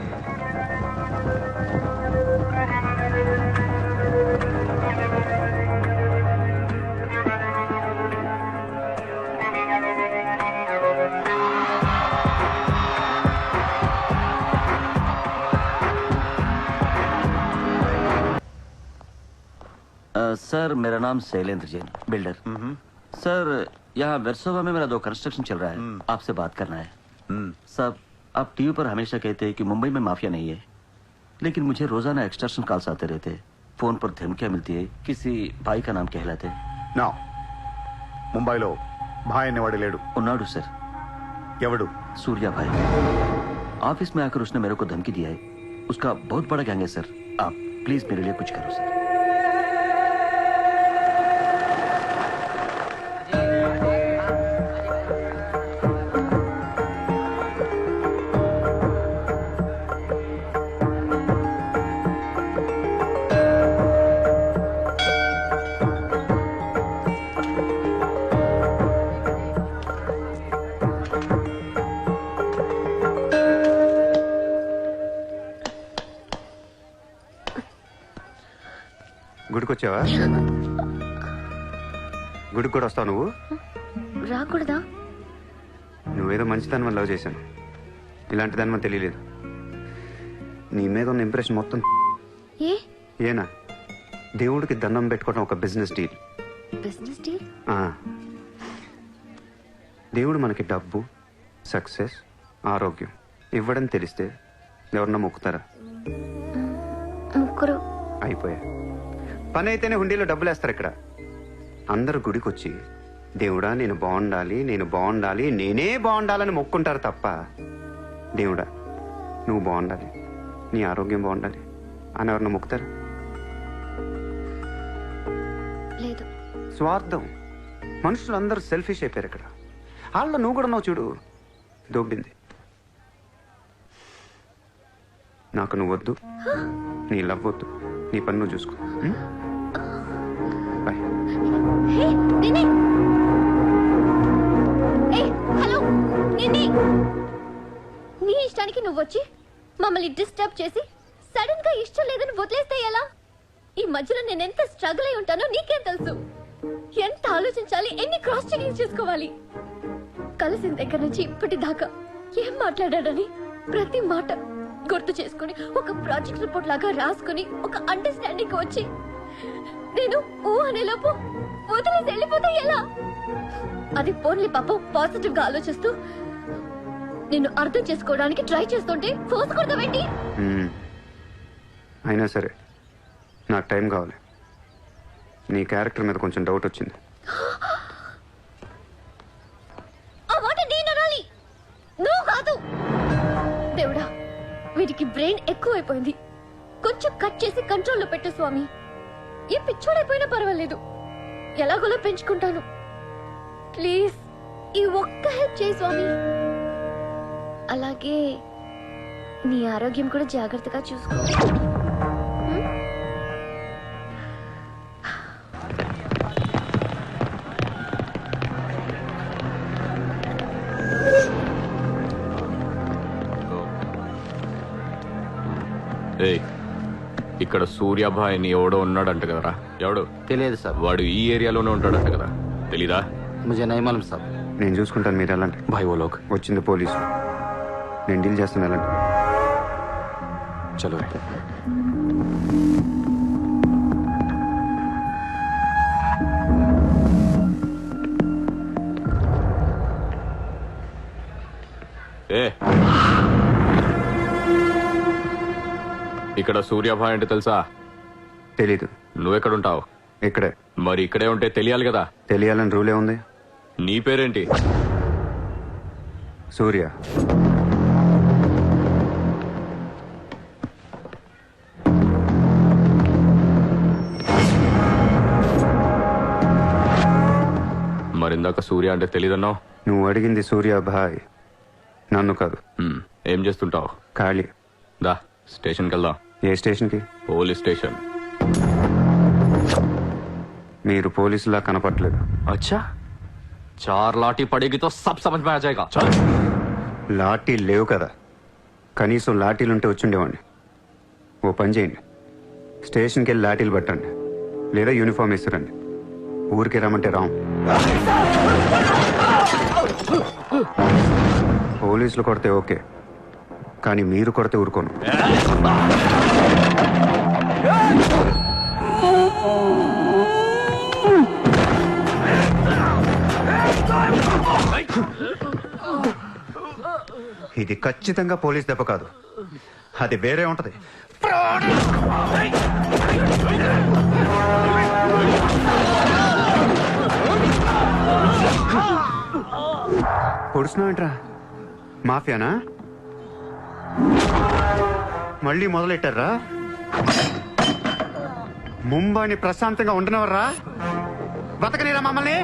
सर मेरा नाम शैलेंद्र जैन, बिल्डर। सर यहाँ वेरसोवा में मेरा 2 कंस्ट्रक्शन चल रहा है, आपसे बात करना है। सर आप टीवी पर हमेशा कहते हैं कि मुंबई में माफिया नहीं है, लेकिन मुझे रोजाना एक्सटॉर्शन कॉल्स आते रहते हैं। फोन पर धमकियां मिलती है, किसी भाई का नाम कहलाते हैं। నా ముంబైలో భాయ్ అనేవాడు లేడు. उन्नाडु सर, ఎవడు? सूर्या भाई। ऑफिस में आकर उसने मेरे को धमकी दिया है। उसका बहुत बड़ा गैंग है सर, आप प्लीज मेरे लिए कुछ करो सर। గుడికి వచ్చావా? గుడికి కూడా వస్తావు నువ్వు? రాకూడదా? నువ్వేదో మంచిదాని వల్ల లవ్ చేశాను, ఇలాంటి దాని వల్ల తెలియలేదు. నీ మీద ఉన్న ఇంప్రెషన్ మొత్తం ఏనా? దేవుడికి దండం పెట్టుకోవడం ఒక బిజినెస్ డీల్. Business deal? దేవుడు మనకి డబ్బు, సక్సెస్, ఆరోగ్యం ఇవ్వడం తెలిస్తే ఎవరన్నా మొక్కుతారా? ముగ్గురు అయిపోయా. పని అయితేనే హుండీలో డబ్బులు వేస్తారు. ఇక్కడ అందరు గుడికి వచ్చి దేవుడా నేను బాగుండాలి, నేను బాగుండాలి, నేనే బాగుండాలని మొక్కుంటారు తప్ప దేవుడా నువ్వు బాగుండాలి, నీ ఆరోగ్యం బాగుండాలి అని ఎవరిని మొక్కుతారు? లేదు. స్వార్థం. మనుషులు అందరూ సెల్ఫిష్ అయిపోయారు ఇక్కడ. వాళ్ళ నువ్వు కూడా ఉన్నావు చూడు, దొబ్బింది. నాకు నువ్వు వద్దు, నీ లవ్ వద్దు, నీ పని నువ్వు చూసుకో. బాయ్. హే, నిన్ని! ఏయ్, హలో నిన్ని! నీ ఇష్టానికి నువ్వొచ్చి మమ్మల్ని డిస్టర్బ్ చేసి సడన్ గా ఇష్టం లేదని వదిలేస్తే ఎలా? ఈ మధ్యలో నేను ఎంత స్ట్రగుల్ అయి ఉంటానో నీకేం తెలుసు? ఎంత ఆలోచించాలి, ఎన్ని క్రాస్ చెకింగ్ చేసుకోవాలి. కలిసిన దగ్గర నుంచి ఇప్పటిదాకా ఏం మాట్లాడాడని ప్రతి మాట గుర్తు చేసుకుని ఒక ప్రాజెక్ట్ రిపోర్ట్ లాగా రాసుకుని ఒక అండర్స్టాండింగ్ వచ్చి నేను ఓ అనేలోపు వదిలేసి వెళ్ళిపోతే ఎలా? అది పోన్లీ పాపం పాజిటివ్ గా ఆలోచిస్తూ నిన్ను అర్థం చేసుకోవడానికి ట్రై చేస్తుంటే ఫోర్స్ కొడతావేంటి? అయినా సరే నాకు టైం కావాలి. నీ క్యారెక్టర్ మీద కొంచెం డౌట్ వచ్చింది. ఆ మాట నేను అనాలి, నువ్వు కాదు. దేవుడా, వీటికి బ్రెయిన్ ఎక్కువైపోయింది. కొంచెం కట్ చేసి కంట్రోల్లో పెట్టు స్వామి. ఏ పిచ్చోడైపోయినా పర్వాలేదు, ఎలాగోలా పెంచుకుంటాను. ప్లీజ్ ఈ ఒక్క హెల్ప్ చేయి స్వామి. అలాగే నీ ఆరోగ్యం కూడా జాగ్రత్తగా చూసుకో. ఏయ్, ఇక్కడ సూర్యాభాయ్ అని ఎవడో ఉన్నాడంట కదరా? ఎవడు? తెలియదు సార్. వాడు ఈ ఏరియాలోనే ఉంటాడంట కదా, తెలీదా? ముझे नहीं मालूम సార్. నేను చూసుకుంటాను, మీరు వెళ్ళండి. భాయ్ ఓ లోగ్ వచ్చింది పోలీసు, నేను డీల్ చేస్తాను, వెళ్ళండి. చలో రే. ఏ, ఇక్కడ సూర్యాభాయ్ అంటే తెలుసా? తెలీదు. నువ్వెక్కడుంటావు? ఇక్కడే. మరి ఇక్కడే ఉంటే తెలియాలి కదా. తెలియాలని రూలే ఉంది. నీ పేరేంటి? సూర్య. మరిందాక సూర్య అంటే తెలీదన్నావు. నువ్వు అడిగింది సూర్యాభాయ్, నన్ను కాదు. ఏం చేస్తుంటావు? ఖాళీ. దా స్టేషన్కి వెళ్దాం. ఏ స్టేషన్కి? Police station. మీరు పోలీసులా కనపట్లేదు. अच्छा 4 लाठी पड़ेगी तो सब समझ में आ जाएगा. चल. లాఠీ లేవు కదా, కనీసం లాఠీలుంటే వచ్చుండేవాడిని. ఓ పని చేయండి, స్టేషన్కి వెళ్ళి లాఠీలు పట్టండి, లేదా యూనిఫామ్ ఇస్తారండి. ఊరికి రమ్మంటే రాం. పోలీసులు కొడితే ఓకే, కానీ మీరు కొడితే ఊరుకోను. ఇది ఖచ్చితంగా పోలీస్ దెబ్బ కాదు, అది వేరే ఉంటది. పొడుస్తున్నావేంట్రా? మాఫియానా? మళ్ళీ మొదలెట్టారా? ముంబైని ప్రశాంతంగా ఉండనవర్రా? బతకనేరా మమ్మల్ని?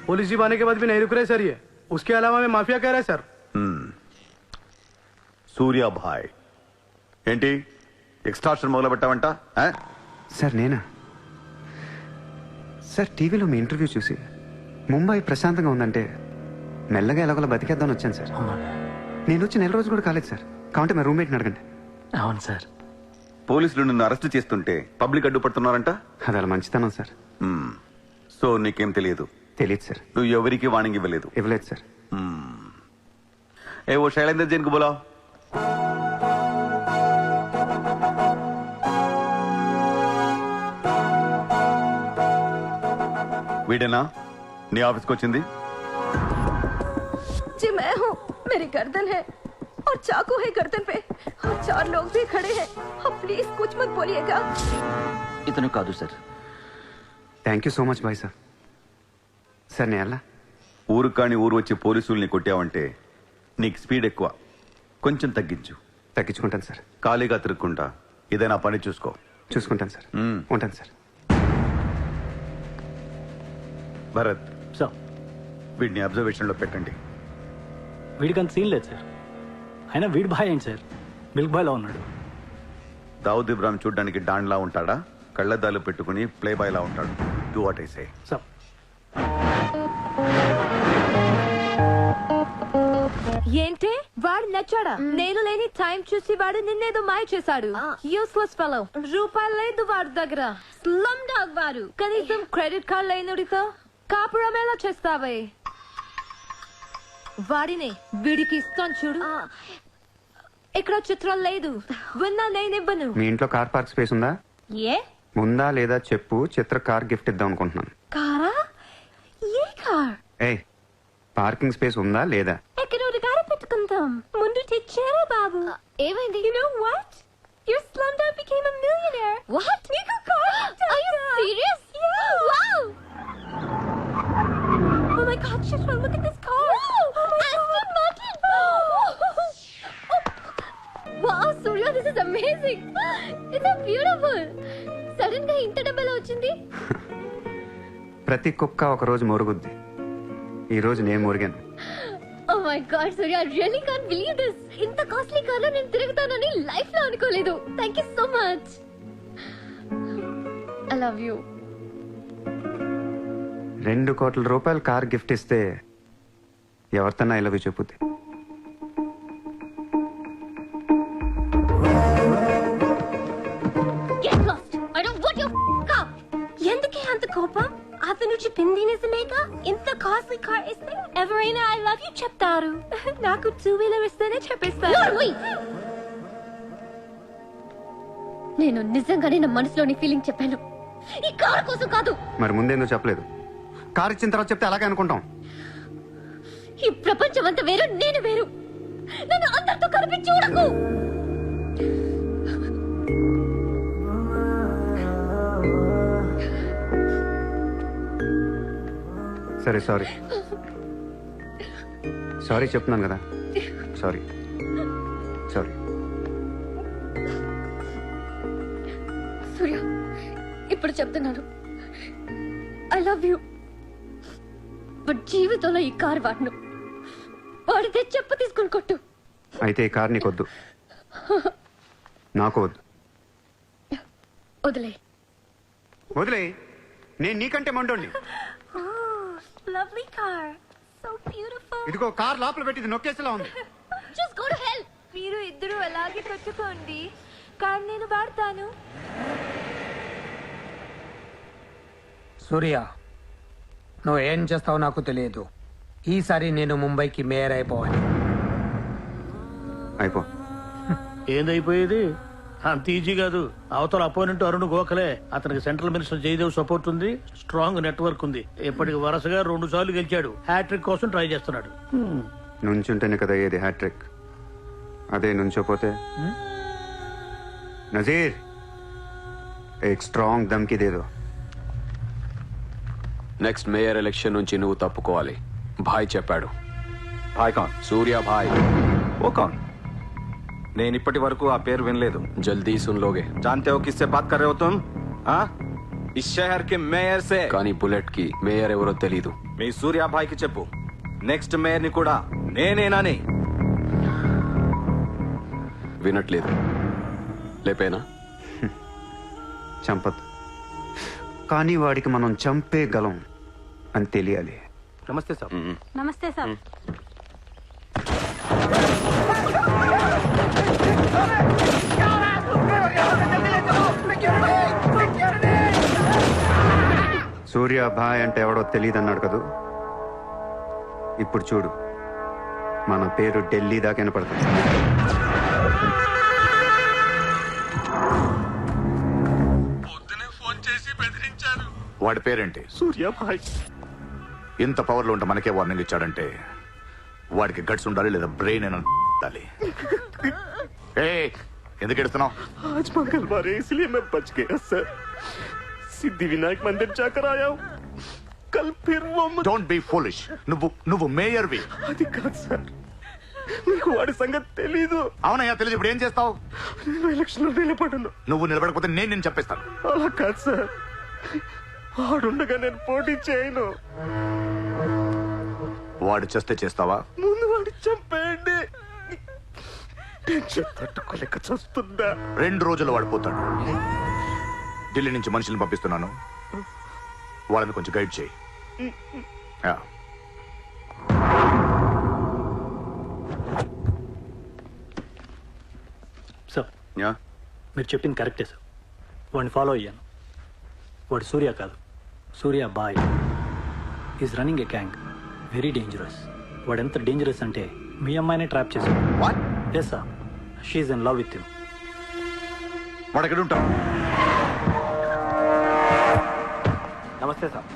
पुलिस जीप आने के बाद भी नहीं रुक रहे सर ये. उसके अलावा मैं माफिया कह रहा है सर. సూర్యాభాయ్ ఏంటి ఎక్స్ట్రాక్షన్ మొదలు పెట్టావంట? సార్ నేనా? సార్ టీవీలో మీ ఇంటర్వ్యూ చూసి ముంబై ప్రశాంతంగా ఉందంటే మెల్లగా ఎలాగోలా బతికేద్దామని వచ్చాను సార్. నేను వచ్చి 1 రోజు కూడా కాలేదు సార్. కాబట్టి మా రూమ్మేట్ని అడగండి. అవును సార్. పోలీసులు నిన్ను అరెస్ట్ చేస్తుంటే పబ్లిక్ అడ్డుపడుతున్నారంట. అది అలా మంచితనం సార్. సో నీకేం తెలియదు? తెలియదు సార్. నువ్వు ఎవరికి వార్నింగ్ ఇవ్వలేదు? ఇవ్వలేదు సార్. ఏ ఓ శైలేందర్ జైన్ కు బులావ్. వీడేనా నీ ఆఫీస్కి వచ్చింది? जी मैं हूँ, मेरी गर्दन है. और चाकू है गर्दन पे और 4 लोग भी खड़े हैं। अब प्लीज कुछ मत बोलिएगा। ఇతను కాదు sir. Thank you so much bye sir. Sir నేను ఎలా ఊరు కాని ఊరు వచ్చి పోలీసుల్ని కొట్టావంటే నీకు స్పీడ్ ఎక్కువ, కొంచెం తగ్గించు. తగ్గించుకుంటాను సార్. ఖాళీగా తిరుక్కుంటా ఏదైనా పని చూసుకో. చూసుకుంటాను సార్. ఉంటాను సార్. భరత్, సార్ వీడిని అబ్జర్వేషన్ లో పెట్టండి. వీడికి అంత సీన్ లేదు సార్. అయినా వీడి బాయ్ ఏంటి సార్, మిల్క్ బాయ్లో ఉన్నాడు. దావుద్ ఇబ్రాహిం చూడ్డానికి డాన్లా ఉంటాడా, కళ్ళద్దాలు పెట్టుకుని ప్లే బాయ్ లా ఉంటాడు. Do what I say. Sir ఏంటి వాడు నచ్చాడా? నేను లేని టైం చూసి వాడు నిన్నేదో మాయ చేశాడు. Useless fellow. రూపాయలు లేదు వాడి దగ్గర. స్లమ్ డాగ్ వాడు. కనీసం క్రెడిట్ కార్డ్ లేనుడితో కాపురం ఎలా చేస్తావే? వాడినే వీడికి ఇస్తాను చూడు. ఇక్కడ చిత్రం లేదు. విన్నా నేనివ్వను. మీ ఇంట్లో కార్ పార్క్ స్పేస్ ఉందా? ఏ ఉందా లేదా చెప్పు. చిత్ర కార్ గిఫ్ట్ ఇద్దాం అనుకుంటున్నాను. కారా? ఏ కార్? ఏయ్, పార్కింగ్ స్పేస్ ఉందా లేదా? ఎక్కడ కారు పెట్టుకుందాం. ముందు తెచ్చారా బాబు? ఏమైంది? You know what? Your slumdog became a millionaire. What? నీకు car? Are you serious? Yeah. Wow. Oh my God, Shishra, look at this car. Aston Martin. Wow, Surya, this is amazing. It's so beautiful. Sudden గా ఇంత డబ్బులు వచ్చింది. ప్రతి కుక్క ఒక రోజు మొరుగుద్ది. ఈ రోజు నేను మురిగాను. Oh my God, Surya, I really can't believe this. ఇంత కాస్ట్లీ కార్లో నేను తిరుగుతానని లైఫ్ లో అనుకోలేదు. Thank you so much. I love you. 2 కోట్ల రూపాయలు కార్ గిఫ్ట్ ఇస్తే ఎవరితోనా ఇలా చెప్పుద్ది. Get lost. I don't want your car. ఎందుకే అంత కోపం? అతను చెప్పింది నిజమేగా? ఇంత కాస్ట్లీ కార్ ఇస్తే ఎవరైనా ఐ లవ్ యూ చెప్తారు. నాకు 2 వీలర్ ఇస్తేనే చెప్పేస్తారు. నేను నిజంగానే నా మనసులోని ఫీలింగ్ చెప్పాను. ఈ కార్ కోసం కాదు. మరి ముందెందుకు చెప్పలేదు? కార్ ఇచ్చిన తర్వాత చెప్తే అలాగే అనుకుంటాం. ఈ ప్రపంచం అంతా వేరు, నేను వేరు. నన్ను అందరితో కలిపి చూడకు. సరే సారీ. సారీ చెప్తున్నాను కదా. సారీ. సారీ. సూర్య, ఇప్పుడు చెప్తున్నాను. I love you. బట్ జీవితంలో ఈ కార్ వాడను. వాడితే చెప్పు తీసుకుని కొట్టు. అయితే ఈ కార్ నీకొద్దు, నాకు వద్దు. వదిలే. వదిలే. నేను నీకంటే మండోండి. Lovely car. So beautiful. ఇదిగో కార్ లోపల పెట్టింది నొక్కేసేలా ఉంది. Just go to hell. మీరు ఇద్దరు అలాగే కట్టుకోండి. కార్ నేను వాడతాను. సూర్య, నువ్వు ఏం చేస్తావో నాకు తెలియదు. ఈసారి నేను ముంబైకి మేయర్ అయిపోవాలి. అయిపో. ఏందైపోయేది? అంత ఈజీ కాదు. అవతల అపోనెంట్ అరుణ్ గోఖలే. అతనికి సెంట్రల్ మినిస్టర్ జయదేవ్ సపోర్ట్ ఉంది, స్ట్రాంగ్ నెట్వర్క్ ఉంది. ఇప్పటికి వరుసగా 2 సార్లు గెలిచాడు. హ్యాట్రిక్ కోసం ట్రై చేస్తున్నాడు. నుంచుంటేనే కదా ఏది హ్యాట్రిక్. అదే నుంచోపోతే నజీర్ ఏక్ స్ట్రాంగ్ దమ్కి దేదో. నెక్స్ట్ మేయర్ ఎలక్షన్ నుంచి నువ్వు తప్పుకోవాలి. భాయ్ చెప్పాడు. భాయ్ కౌన్? సూర్య భాయ్. ఓ కౌన్? నేను ఇప్పటి వరకు ఆ పేరు వినలేదు. జల్దీ సున్ లోగే. जानते हो किससे बात कर रहे हो तुम? हाँ? इस शहर के మేయర్ से. కానీ బుల్లెట్ కి మేయర్ ఎవరో తెలీదు. మీ సూర్య భాయ్ కి చెప్పు, నెక్స్ట్ మేయర్ ని కూడా నేనేనని. వినట్లేదు. లేపేనా? చంపదు, కానీ వాడికి మనం చంపేయగలం అని తెలియాలి. నమస్తే సార్. నమస్తే సార్. సూర్య భాయ్ అంటే ఎవడో తెలియదు అన్నాడు కదూ. ఇప్పుడు చూడు, మన పేరు ఢిల్లీ దాకా వినపడుతుంది. వాడి పేరేంటి? సూర్య భాయ్. ఇంత పవర్లో ఉంటే మనకే వార్నింగ్ ఇచ్చాడంటే వాడికి గట్స్ ఉండాలి లేదా బ్రెయిన్ తల్లి ఎందుకు ఎడుతున్నావు? आज मंगलवार है इसलिए मैं बच गया सर। सिद्धि विनायक मंदिर जाकर आया हूँ। कल फिर वो డోంట్ బి ఫూలిష్. నువ్వు మేయర్వి. అది కాదు సార్, మీకు వాడి సంగతి తెలీదు. అవునయ్యా తెలియదు. ఇప్పుడు ఏం చేస్తావు? నేను ఎలక్షన్ లో నిలబడను. నువ్వు నిలబడకపోతే నేను చెప్పేస్తాను. అలా కాదు సార్, వాడుండగా నేను పోటీ చేయను. వాడు చేస్తే చేస్తావా? ముందు వాడి చంపేయండి. టెన్షన్ తట్టుకోలేక చూస్తుందా. 2 రోజులు వాడు పోతాడు. ఢిల్లీ నుంచి మనుషులను పంపిస్తున్నాను, వాళ్ళని కొంచెం గైడ్ చేయి. యా. Sir yeah. మీరు చెప్పింది కరెక్టే సార్. వాడిని ఫాలో అయ్యాను. వాడు సూర్య కాదు, Surya bhai. Is running a gang, very dangerous. వాడు ఎంత డేంజరస్ అంటే మీ అమ్మాయినే ట్రాప్ చేశాడు. What? Yes sir, she's in love with you. వాడు ఎక్కడ ఉంటావు? నమస్తే సార్.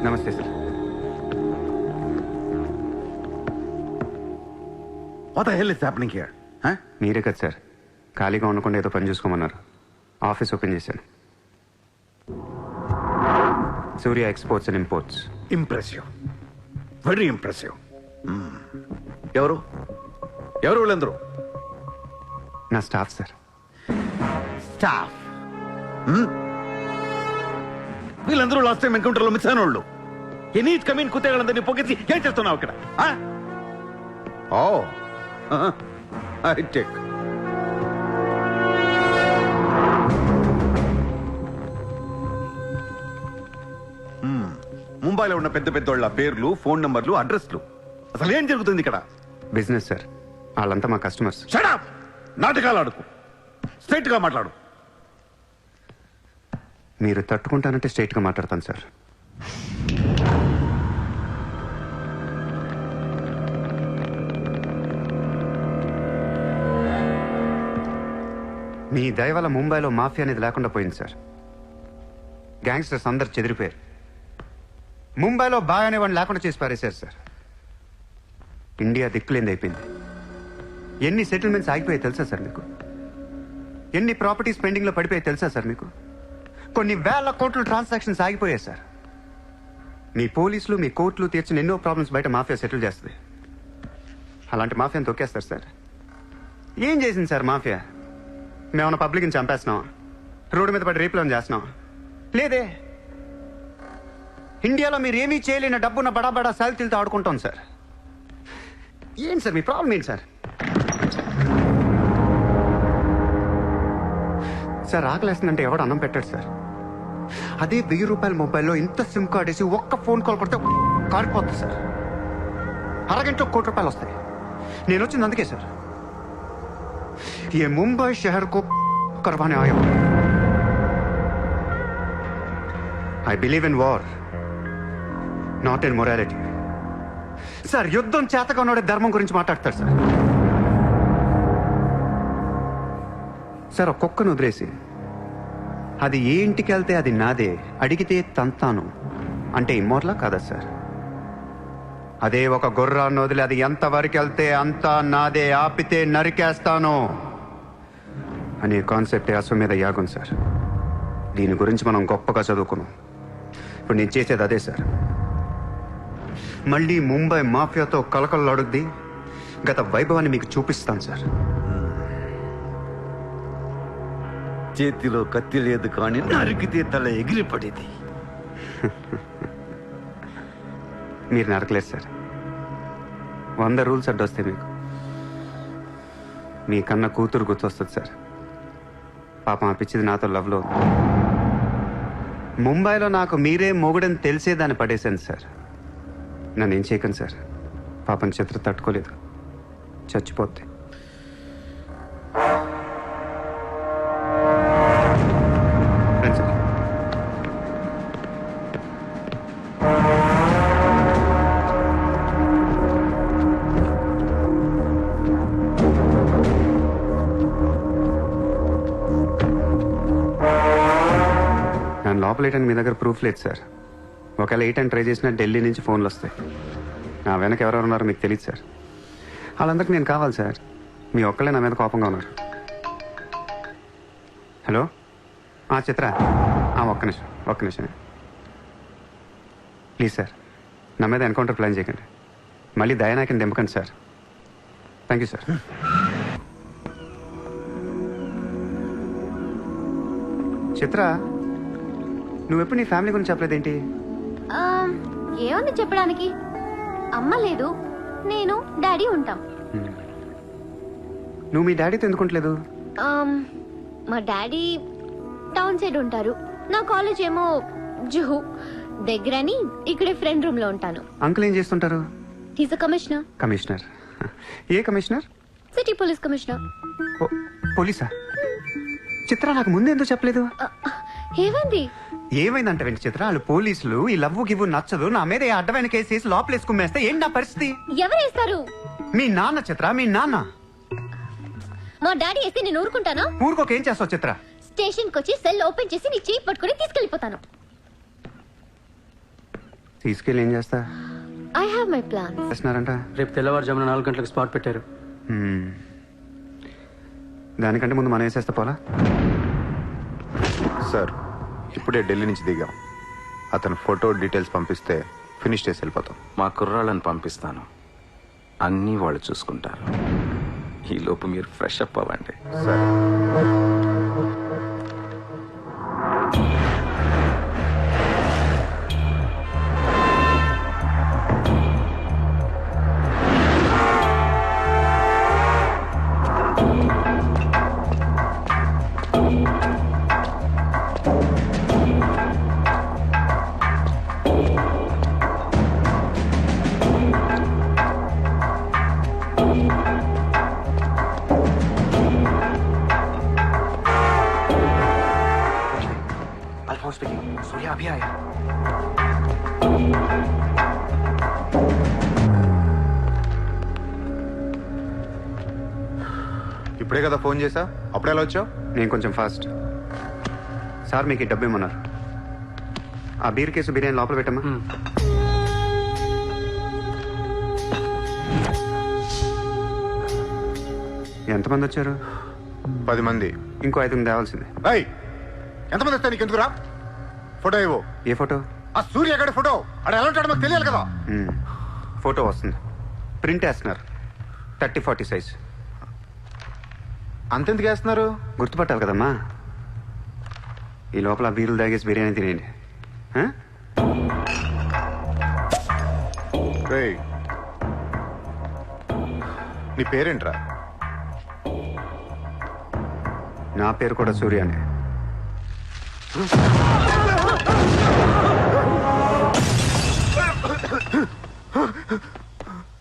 నమస్తే sir. What the hell is happening here? Huh? మీరే కదా సార్ ఖాళీగా ఉండకుండా ఏదో పని చూసుకోమన్నారు. ఆఫీస్ ఓపెన్ చేశాను. Surya exports and imports. Impressive, very impressive. ఎవరు ఎవరు వీళ్ళందరూ? నా స్టాఫ్ సార్. స్టాఫ్? వీళ్ళందరూ లాస్ట్ టైం ఎన్కౌంటర్ లో మిస్ అయిన వాళ్ళు. ఎనీ కమీన్ కుత్తేగాళ్ళందరినీ పొగేసి ఏం చేస్తున్నావు ఇక్కడ? Oh I take. ముంబైలో ఉన్న పెద్ద పెద్దోళ్ళ పేర్లు, ఫోన్ నంబర్లు, అడ్రస్లు. అసలు ఏం జరుగుతుంది ఇక్కడ? Business sir. వాళ్ళంతా మా కస్టమర్స్. Shut up! నాటకాలు ఆడుకు, స్ట్రైట్ గా మాట్లాడు. మీరు తట్టుకుంటానంటే స్ట్రైట్గా మాట్లాడతాను సార్. మీ దయ వల్ల ముంబైలో మాఫియా అనేది లేకుండా పోయింది సార్. గ్యాంగ్స్టర్స్ అందరు చెదిరిపోయారు. ముంబైలో బాయ్ అనేవాడిని లేకుండా చేసి పారేశారు సార్. ఇండియా దిక్కులేంది అయిపోయింది. ఎన్ని సెటిల్మెంట్స్ ఆగిపోయాయి తెలుసా సార్ మీకు? ఎన్ని ప్రాపర్టీస్ పెండింగ్లో పడిపోయాయి తెలుసా సార్ మీకు? కొన్ని వేల కోట్ల ట్రాన్సాక్షన్స్ ఆగిపోయాయి సార్. మీ పోలీసులు, మీ కోర్టులు తీర్చిన ఎన్నో ప్రాబ్లమ్స్ బయట మాఫియా సెటిల్ చేస్తుంది. అలాంటి మాఫియాని తొక్కేస్తారు సార్. ఏం చేసింది సార్ మాఫియా? మేమన్నా పబ్లిక్ని చంపేస్తున్నాం, రోడ్డు మీద పడి రేపులను చేస్తున్నాం? లేదే. ఇండియాలో మీరు ఏమీ చేయలేని డబ్బున్న బడా బడా సాల్తీలతో ఆడుకుంటాం సార్. ఏంటి సార్ మీ ప్రాబ్లం ఏంటి సార్? సార్ ఆకలేస్తుందంటే ఎవడు అన్నం పెట్టాడు సార్. అదే 1000 రూపాయల మొబైల్లో ఇంత సిమ్ కార్డ్ వేసి ఒక్క ఫోన్ కాల్ కొడితే కారిపోతుంది సార్. అరగంటలో 1 కోటి రూపాయలు వస్తాయి. నేను వచ్చింది అందుకే సార్. ये मुंबई शहर को करवाने आया हूं. I believe in war, not in morality. Sir యుద్ధం చేతగా ఉన్నోడే ధర్మం గురించి మాట్లాడతారు సార్. సార్ ఒక కుక్కను వదిలేసి అది ఏ ఇంటికి వెళ్తే అది నాదే, అడిగితే తంతాను అంటే ఇమ్మోర్లా కాదా సార్? అదే ఒక గుర్రాన్ని వదిలి అది ఎంతవరకు వెళ్తే అంతా నాదే, ఆపితే నరికేస్తాను అనే కాన్సెప్టే అశ్వమేధ యాగం సార్. దీని గురించి మనం గొప్పగా చదువుకున్నాం. ఇప్పుడు నేను చేసేది అదే సార్. మళ్ళీ ముంబై మాఫియాతో కలకలలాడుద్ది గత వైభవాన్ని మీకు చూపిస్తాను సార్. చేతిలో కత్తి లేదు కానీ నరికితే తల ఎగిరిపడేది. మీరు నరకలేదు సార్. 100 రూల్స్ అడ్డొస్తాయి మీకు. మీ కన్న కూతురు గుర్తొస్తుంది సార్. పాపం ఆ పిచ్చిది నాతో లవ్లో. ముంబైలో నాకు మీరే మొగుడని తెలిసే దాన్ని పడేశాను సార్. నన్ను ఏం చేయకండి సార్. పాపం చిత్ర తట్టుకోలేదు, చచ్చిపోద్ది. రండి సార్. లోపలేయడానికి మీ దగ్గర ప్రూఫ్ లేదు సార్. ఒకవేళ 8 అని ట్రై చేసినా ఢిల్లీ నుంచి ఫోన్లు వస్తాయి. నా వెనక ఎవరెవరు ఉన్నారో మీకు తెలియదు సార్. వాళ్ళందరికీ నేను కావాలి సార్. మీ ఒక్కళ్ళే నా మీద కోపంగా ఉన్నారు. హలో చిత్ర, ఒక్క నిమిషం ప్లీజ్ సార్, నా మీద ఎన్కౌంటర్ ప్లాన్ చేయకండి. మళ్ళీ దయానాయకని దింపకండి sir. Thank you sir. Chitra, నువ్వెప్పుడు నీ ఫ్యామిలీ గురించి చెప్పలేదేంటి? ఏముంది చెప్పడానికి? అమ్మ లేదు, నేను డాడీ ఉంటాం. నువ్వు మీ డాడీతో ఎందుకుంటలేదు? మా డాడీ టౌన్ సైడ్ ఉంటారు. నా కాలేజ్ ఏమో జుహు దగ్గరని ఇక్కడే ఫ్రెండ్ రూమ్ లో ఉంటాను. అంకుల్ ఏం చేస్తుంటారు? He's a commissioner. కమిషనర్? ఏ కమిషనర్? City police commissioner. పోలీసా? చిత్ర, నాకు ముందు ఎందుకు చెప్పలేదు? ఏమైంది? ఏమైందంటే వెంట చిత్ర, వాళ్ళు పోలీసులు ఈ లవ్వు గివ్వు నచ్చదు, నా మీద ఏ అడ్డమైన కేసు వేసి లోపలేసి కుమ్మేస్తే ఏంటి నా పరిస్థితి? ఎవరేస్తారు? మీ నాన్న చిత్ర, మీ నాన్న. మా డాడీ వేస్తే నేను ఊరుకుంటానా? ఊరుకోకేం చేస్తావు చిత్ర? స్టేషన్ కి వచ్చి సెల్ ఓపెన్ చేసి నీ చేయి పట్టుకుని తీసుకెళ్లిపోతాను. తీసుకెళ్ళి ఏం చేస్తా? I have my plan. చేస్తున్నారంట. రేపు తెల్లవారుజామున 4 గంటలకు స్పాట్ పెట్టారు. దానికంటే ముందు మనం వేసేస్తా పోలా? సార్, ఇప్పుడే ఢిల్లీ నుంచి దిగాం. అతను ఫోటో డీటెయిల్స్ పంపిస్తే ఫినిష్ చేసి వెళ్ళిపోతాం. మా కుర్రాళ్ళని పంపిస్తాను, అన్నీ వాళ్ళు చూసుకుంటారు. ఈ లోపు మీరు ఫ్రెష్ అప్ అవ్వండి. సరే. सूर्या अभी आया. ఇప్పుడే కదా ఫోన్ చేసా, అప్పుడే ఎలా వచ్చావు? నేను కొంచెం ఫాస్ట్. సార్ మీకు ఈ డబ్బు ఇమ్మన్నారు. ఆ బీర్ కేసు బిర్యానీ లోపల పెట్టమ్మా. ఎంతమంది వచ్చారు? 10 మంది. ఇంకో 5 తేవాల్సిందే. ఎంతమంది వస్తా నీకు ఎందుకురా? ఫోటో ఇవ్వు. ఏ ఫోటో? ఆ సూర్య గడి ఫోటో. అక్కడ ఎలా ఉంటాడో మాకు తెలియాలి కదా. ఫోటో వస్తుంది, ప్రింట్ వేస్తున్నారు. 30-40 సైజ్. అంతెందుకు వేస్తున్నారు? గుర్తుపట్టాలి కదమ్మా. ఈ లోపల బీర్లు తాగేసి బిర్యానీ తినేయండి. నీ పేరేంట్రా? నా పేరు కూడా సూర్యానే.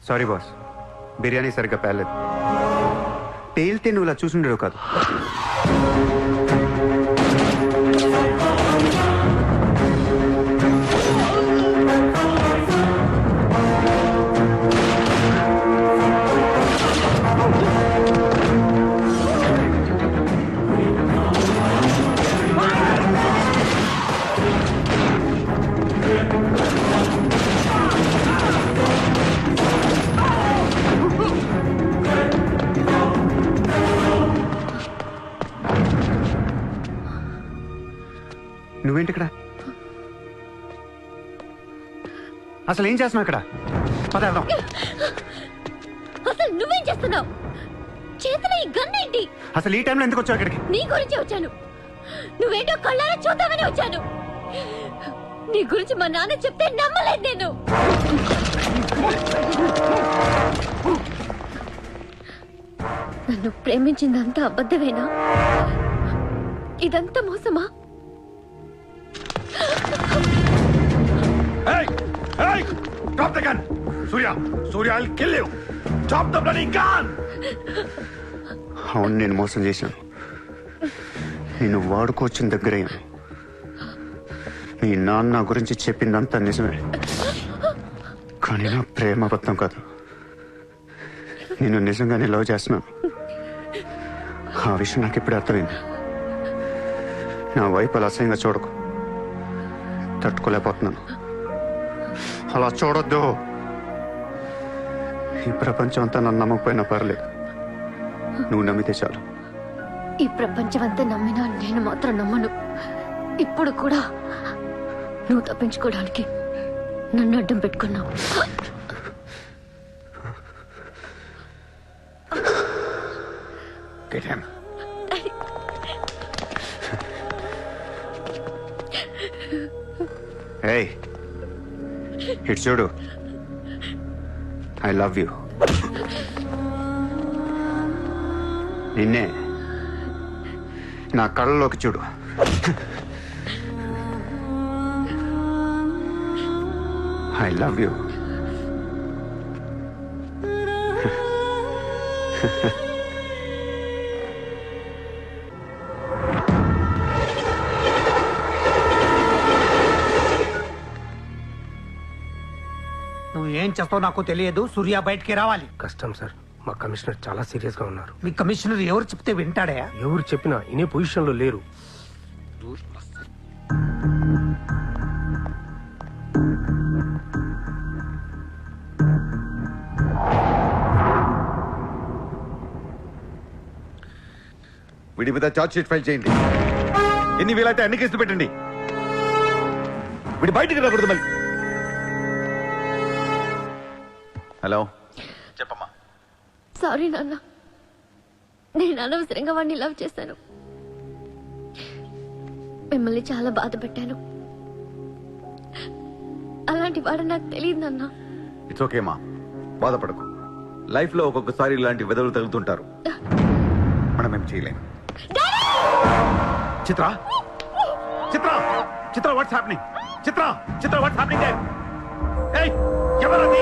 సారీ బాస్, బిర్యానీ సరిగ్గా పేర్లేదు. పేలితే నువ్వు ఇలా చూసుండేవు కాదు. నువ్వేంటి ఇక్కడ? అసలు ఏం చేస్తున్నావు ఇక్కడ? పదేద్దాం. అసలు నువ్వేం చేస్తున్నావు? చేతిలో ఈ గన్ ఏంటి? అసలు ఈ టైంలో ఎందుకు వచ్చావు ఇక్కడికి? నీ గురించి వచ్చాను. నువ్వేంటో కళ్ళారా చూద్దామని వచ్చాను. నీ గురించి మా నాన్న చెప్తే నమ్మలేదు నేను. నన్ను ప్రేమించిందంతా అబద్ధమేనా? ఇదంతా మోసమా? Drop the gun! Surya! Surya, I'll kill you! Drop the bloody gun! అవును, నేను మోసం చేశాను. నేను వాడుకోవచ్చిన దగ్గరయ్యాను. మీ నాన్న గురించి చెప్పిందంతా నిజమే, కానీ నా ప్రేమ అబద్ధం కాదు. నేను నిజంగానే లవ్ చేస్తున్నాను. ఆ విషయం నాకు ఇప్పుడే అర్థమైంది. నా వైపు అలా అసహ్యంగా చూడకు. తట్టుకోలేకపోతున్నాను. అలా చూడొద్దు. ఈ ప్రపంచం అంతా నన్ను నమ్మకపోయినా పర్లేదు, నువ్వు నమ్మితే చాలు. ఈ ప్రపంచం అంతా నమ్మినా నేను మాత్రం నమ్మను. ఇప్పుడు కూడా నువ్వు తప్పించుకోవడానికి నన్ను అడ్డం పెట్టుకున్నావు. Get him. ఏయ్, ఇటు చూడు. I love you. నిన్నే నా కళ్ళలోకి చూడు. I love you. నువ్వు ఏం చేస్తావు నాకు తెలియదు. సూర్య బయటికి రావాలి. కష్టం సార్, మా కమిషనర్ చాలా సీరియస్ గా ఉన్నారు. మీ కమిషనర్ ఎవరు చెప్తే వింటాడా? ఎవరు చెప్పినా ఇనే పొజిషన్ లో లేరు. వీడి మీద ఛార్జ్ షీట్ ఫైల్ చేయండి. ఎన్ని వీలైతే అన్ని కేసులు పెట్టండి. వీడి బయటికి రాకూడదు మళ్ళీ. హలో, చెప్పమ్మా. సారీ నాన్న, నేను అనవసరంగా వాడిని లవ్ చేశాను. మిమ్మల్ని చాలా బాధ పెట్టాను. అలాంటి వాడు నాకు తెలియదు నాన్న. ఇట్స్ ఓకే మా, బాధపడకు. లైఫ్ లో ఒక్కొక్కసారి ఇలాంటి వెదవులు తగులుతుంటారు, మనం ఏం చేయలేము. Chitra, Chitra, Chitra, what's happening? Chitra, Chitra, what's happening there? ఏయ్, ఎవరది?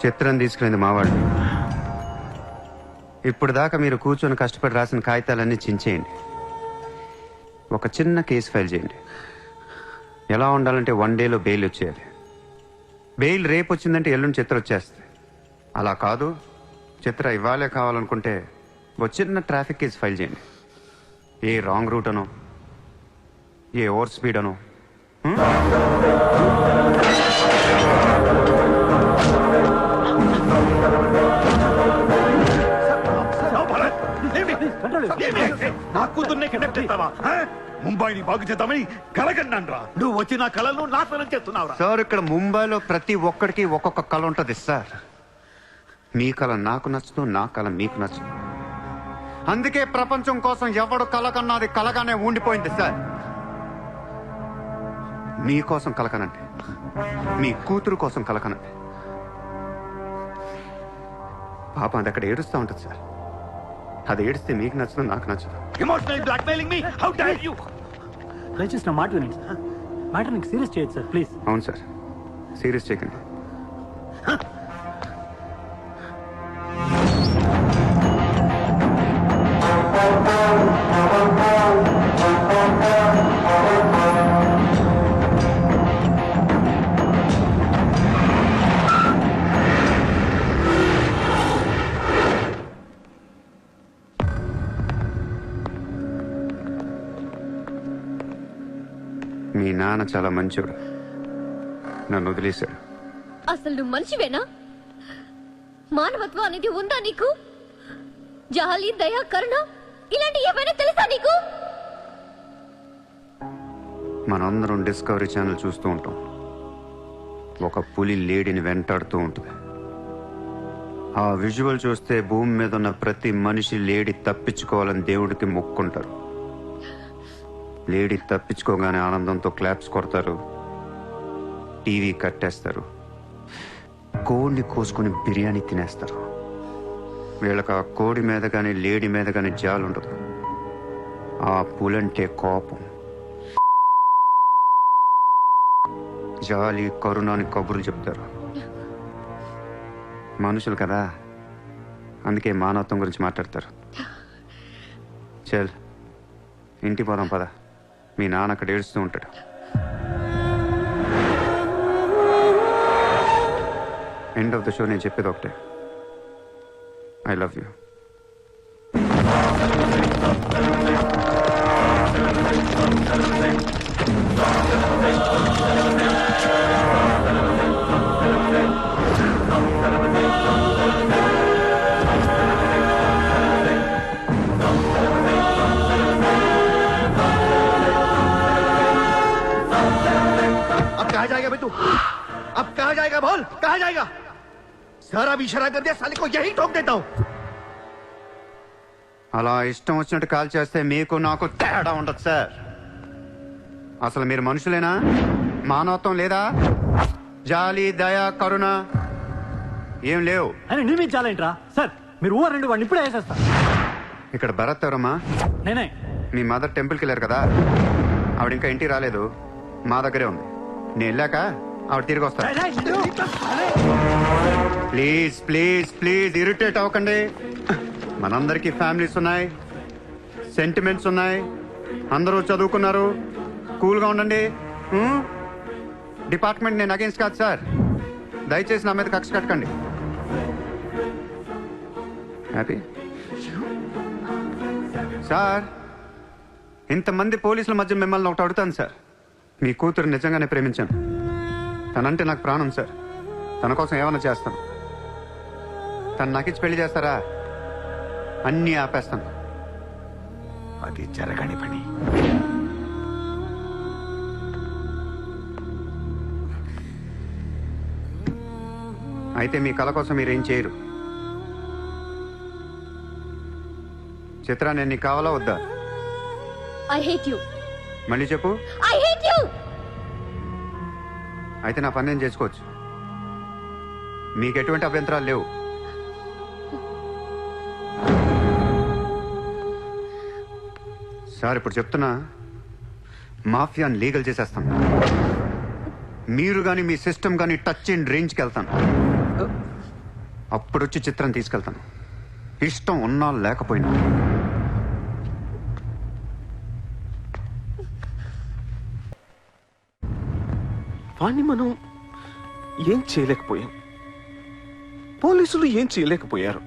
చిత్రం తీసుకెళ్ళింది మావాడు. ఇప్పుడు దాకా మీరు కూర్చొని కష్టపడి రాసిన కాగితాలన్నీ చించేయండి. ఒక చిన్న కేసు ఫైల్ చేయండి. ఎలా ఉండాలంటే 1 డేలో బెయిల్ వచ్చేయాలి. బెయిల్ రేపు వచ్చిందంటే ఎల్లుండి చిత్ర వచ్చేస్తుంది. అలా కాదు, చిత్ర ఇవ్వాలే కావాలనుకుంటే ఒక చిన్న ట్రాఫిక్ కేసు ఫైల్ చేయండి. ఏ రాంగ్ రూట్ అనో, ఏ ఓవర్ స్పీడ్ అనో. నా కూతుర్నే కిడ్నాప్ చేస్తావా? ముంబైని బాగు చేద్దామని కలగన్నాన్రా. నువ్వు వచ్చి నా కళను నాశనం చేస్తున్నావురా. సార్, ఇక్కడ ముంబైలో ప్రతి ఒక్కడికి ఒక్కొక్క కళ ఉంటుంది సార్. మీ కళ నాకు నచ్చదు, నా కళ మీకు నచ్చదు. అందుకే ప్రపంచం కోసం ఎవడు కళ కన్నా అది కలగానే ఉండిపోయింది సార్. మీకోసం కలకనండి, మీ కూతురు కోసం కలకనండి. పాప అది అక్కడ ఏడుస్తూ ఉంటుంది సార్. అది ఏడిస్తే మీకు నచ్చదు, నాకు నచ్చదు. Emotional blackmailing me, how dare you? దయచేసి నా మాట వినండి సార్. మ్యాటర్ నీకు సీరియస్ చేయొచ్చు సార్, ప్లీజ్. అవును సార్, సీరియస్ చేయకండి. మీ నాన్న చాలా మంచోడు, నన్ను వదిలేశాడు. అసలు నువ్వు మనిషివేనా? మానవత్వం అనేది ఉందా నీకు? జాలి, దయ, కరుణ ఇలాంటి ఏమైనా తెలుసా నీకు? మనందరం డిస్కవరీ ఛానల్ చూస్తూ ఉంటాం. ఒక పులి లేడీని వెంటాడుతూ ఉంటుంది. ఆ విజువల్ చూస్తే భూమి మీద ఉన్న ప్రతి మనిషి లేడీ తప్పించుకోవాలని దేవుడికి మొక్కుంటారు. లేడీ తప్పించుకోగానే ఆనందంతో క్లాప్స్ కొడతారు, టీవీ కట్టేస్తారు, కోడిని కోసుకుని బిర్యానీ తినేస్తారు. వీళ్ళకి ఆ కోడి మీద కానీ లేడీ మీద కానీ జాలి ఉండదు. ఆ పులంటే కోపం, జాలి, కరుణ అని కబుర్లు చెప్తారు. మనుషులు కదా, అందుకే మానవత్వం గురించి మాట్లాడతారు. చల్, ఇంటికి పోదాం పద. మీ నాన్న అక్కడ ఏడుస్తూ ఉంటాడు. ఎండ్ ఆఫ్ ద షో నేను చెప్పేది ఒకటే, ఐ లవ్ యూ. अब कहा जाएगा बोल, कहा जाएगा? सारा भी इशारा कर दिया, साले को यही ठोक देता हूँ. అలా ఇష్టం వచ్చినట్టు కాల్ చేస్తే మీకు నాకు తేడా ఉండదు సార్. అసలు మీరు మనుషులేనా? మానవత్వం లేదా? జాలి, దయ, కరుణ ఏం లేవు. అని నీ మీద చాలేంట్రా సార్? మీరు ఊరండి వాడిని ఇప్పుడే వేసేస్తా. ఇక్కడ భరత్ ఎవరమ్మా? నేనే. మీ మదర్ టెంపుల్కి వెళ్ళారు కదా, ఆవిడ ఇంకా ఇంటికి రాలేదు, మా దగ్గరే ఉంది. నేను వెళ్ళాక ఆవిడ తిరిగి వస్తాను. ప్లీజ్ ప్లీజ్ ప్లీజ్ ఇరిటేట్ అవ్వకండి. మనందరికీ ఫ్యామిలీస్ ఉన్నాయి, సెంటిమెంట్స్ ఉన్నాయి, అందరూ చదువుకున్నారు. కూల్గా ఉండండి. డిపార్ట్మెంట్ నేను అగేన్స్ట్ కాదు సార్. దయచేసి నా మీద కక్ష కట్టకండి. Happy sir. ఇంతమంది పోలీసుల మధ్య మిమ్మల్ని ఒకటి అడుగుతాను సార్. మీ కూతురు నిజంగానే ప్రేమించాను. తనంటే నాకు ప్రాణం సార్. తన కోసం ఏమైనా చేస్తాను. తను నాకిచ్చి పెళ్లి చేస్తారా? అన్నీ ఆపేస్తాను. అది జరగని పని. అయితే మీ కళ కోసం మీరేం చేయరు. చిత్ర, నేను నీకు కావాలా వద్దా? I hate you. మళ్ళీ చెప్పు. I hate you. అయితే నా పని నేను చేసుకోవచ్చు. మీకు ఎటువంటి అభ్యంతరాలు లేవు. సార్, ఇప్పుడు చెప్తున్నా, మాఫియాని లీగల్ చేసేస్తాను. మీరు కానీ మీ సిస్టమ్ కానీ టచ్ అండ్ రేంజ్కి వెళ్తాను. అప్పుడు వచ్చి చిత్రం తీసుకెళ్తాను, ఇష్టం ఉన్నా లేకపోయినా. వాణ్ణి మనం ఏం చేయలేకపోయాం. పోలీసులు ఏం చేయలేకపోయారు.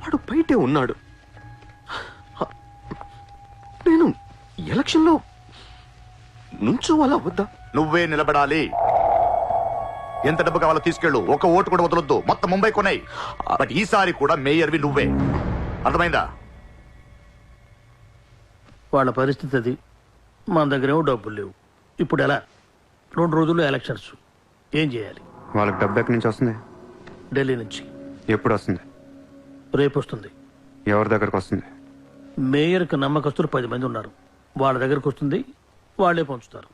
వాడు బయటే ఉన్నాడు. నేను ఎలక్షన్లో నుంచోవాలా వద్దా? నువ్వే నిలబడాలి. ఎంత డబ్బు కావాలో తీసుకెళ్ళు. ఒక ఓటు కూడా వదలొద్దు. మొత్తం ముంబై కొన్నాయి. బట్ ఈసారి కూడా మేయర్వి నువ్వే. అర్థమైందా? వాళ్ళ పరిస్థితి అది. మన దగ్గరేమో డబ్బులు లేవు. ఇప్పుడు ఎలా? 2 రోజుల్లో ఎలక్షన్స్. ఏం చేయాలి? వాళ్ళకి డబ్బు ఎక్కడి నుంచి వస్తుంది? ఢిల్లీ నుంచి. ఎప్పుడు వస్తుంది? రేపు వస్తుంది. ఎవరి దగ్గరకు వస్తుంది? మేయర్కి నమ్మకస్తులు 10 మంది ఉన్నారు. వాళ్ళ దగ్గరకు వస్తుంది, వాళ్ళే పంచుతారు.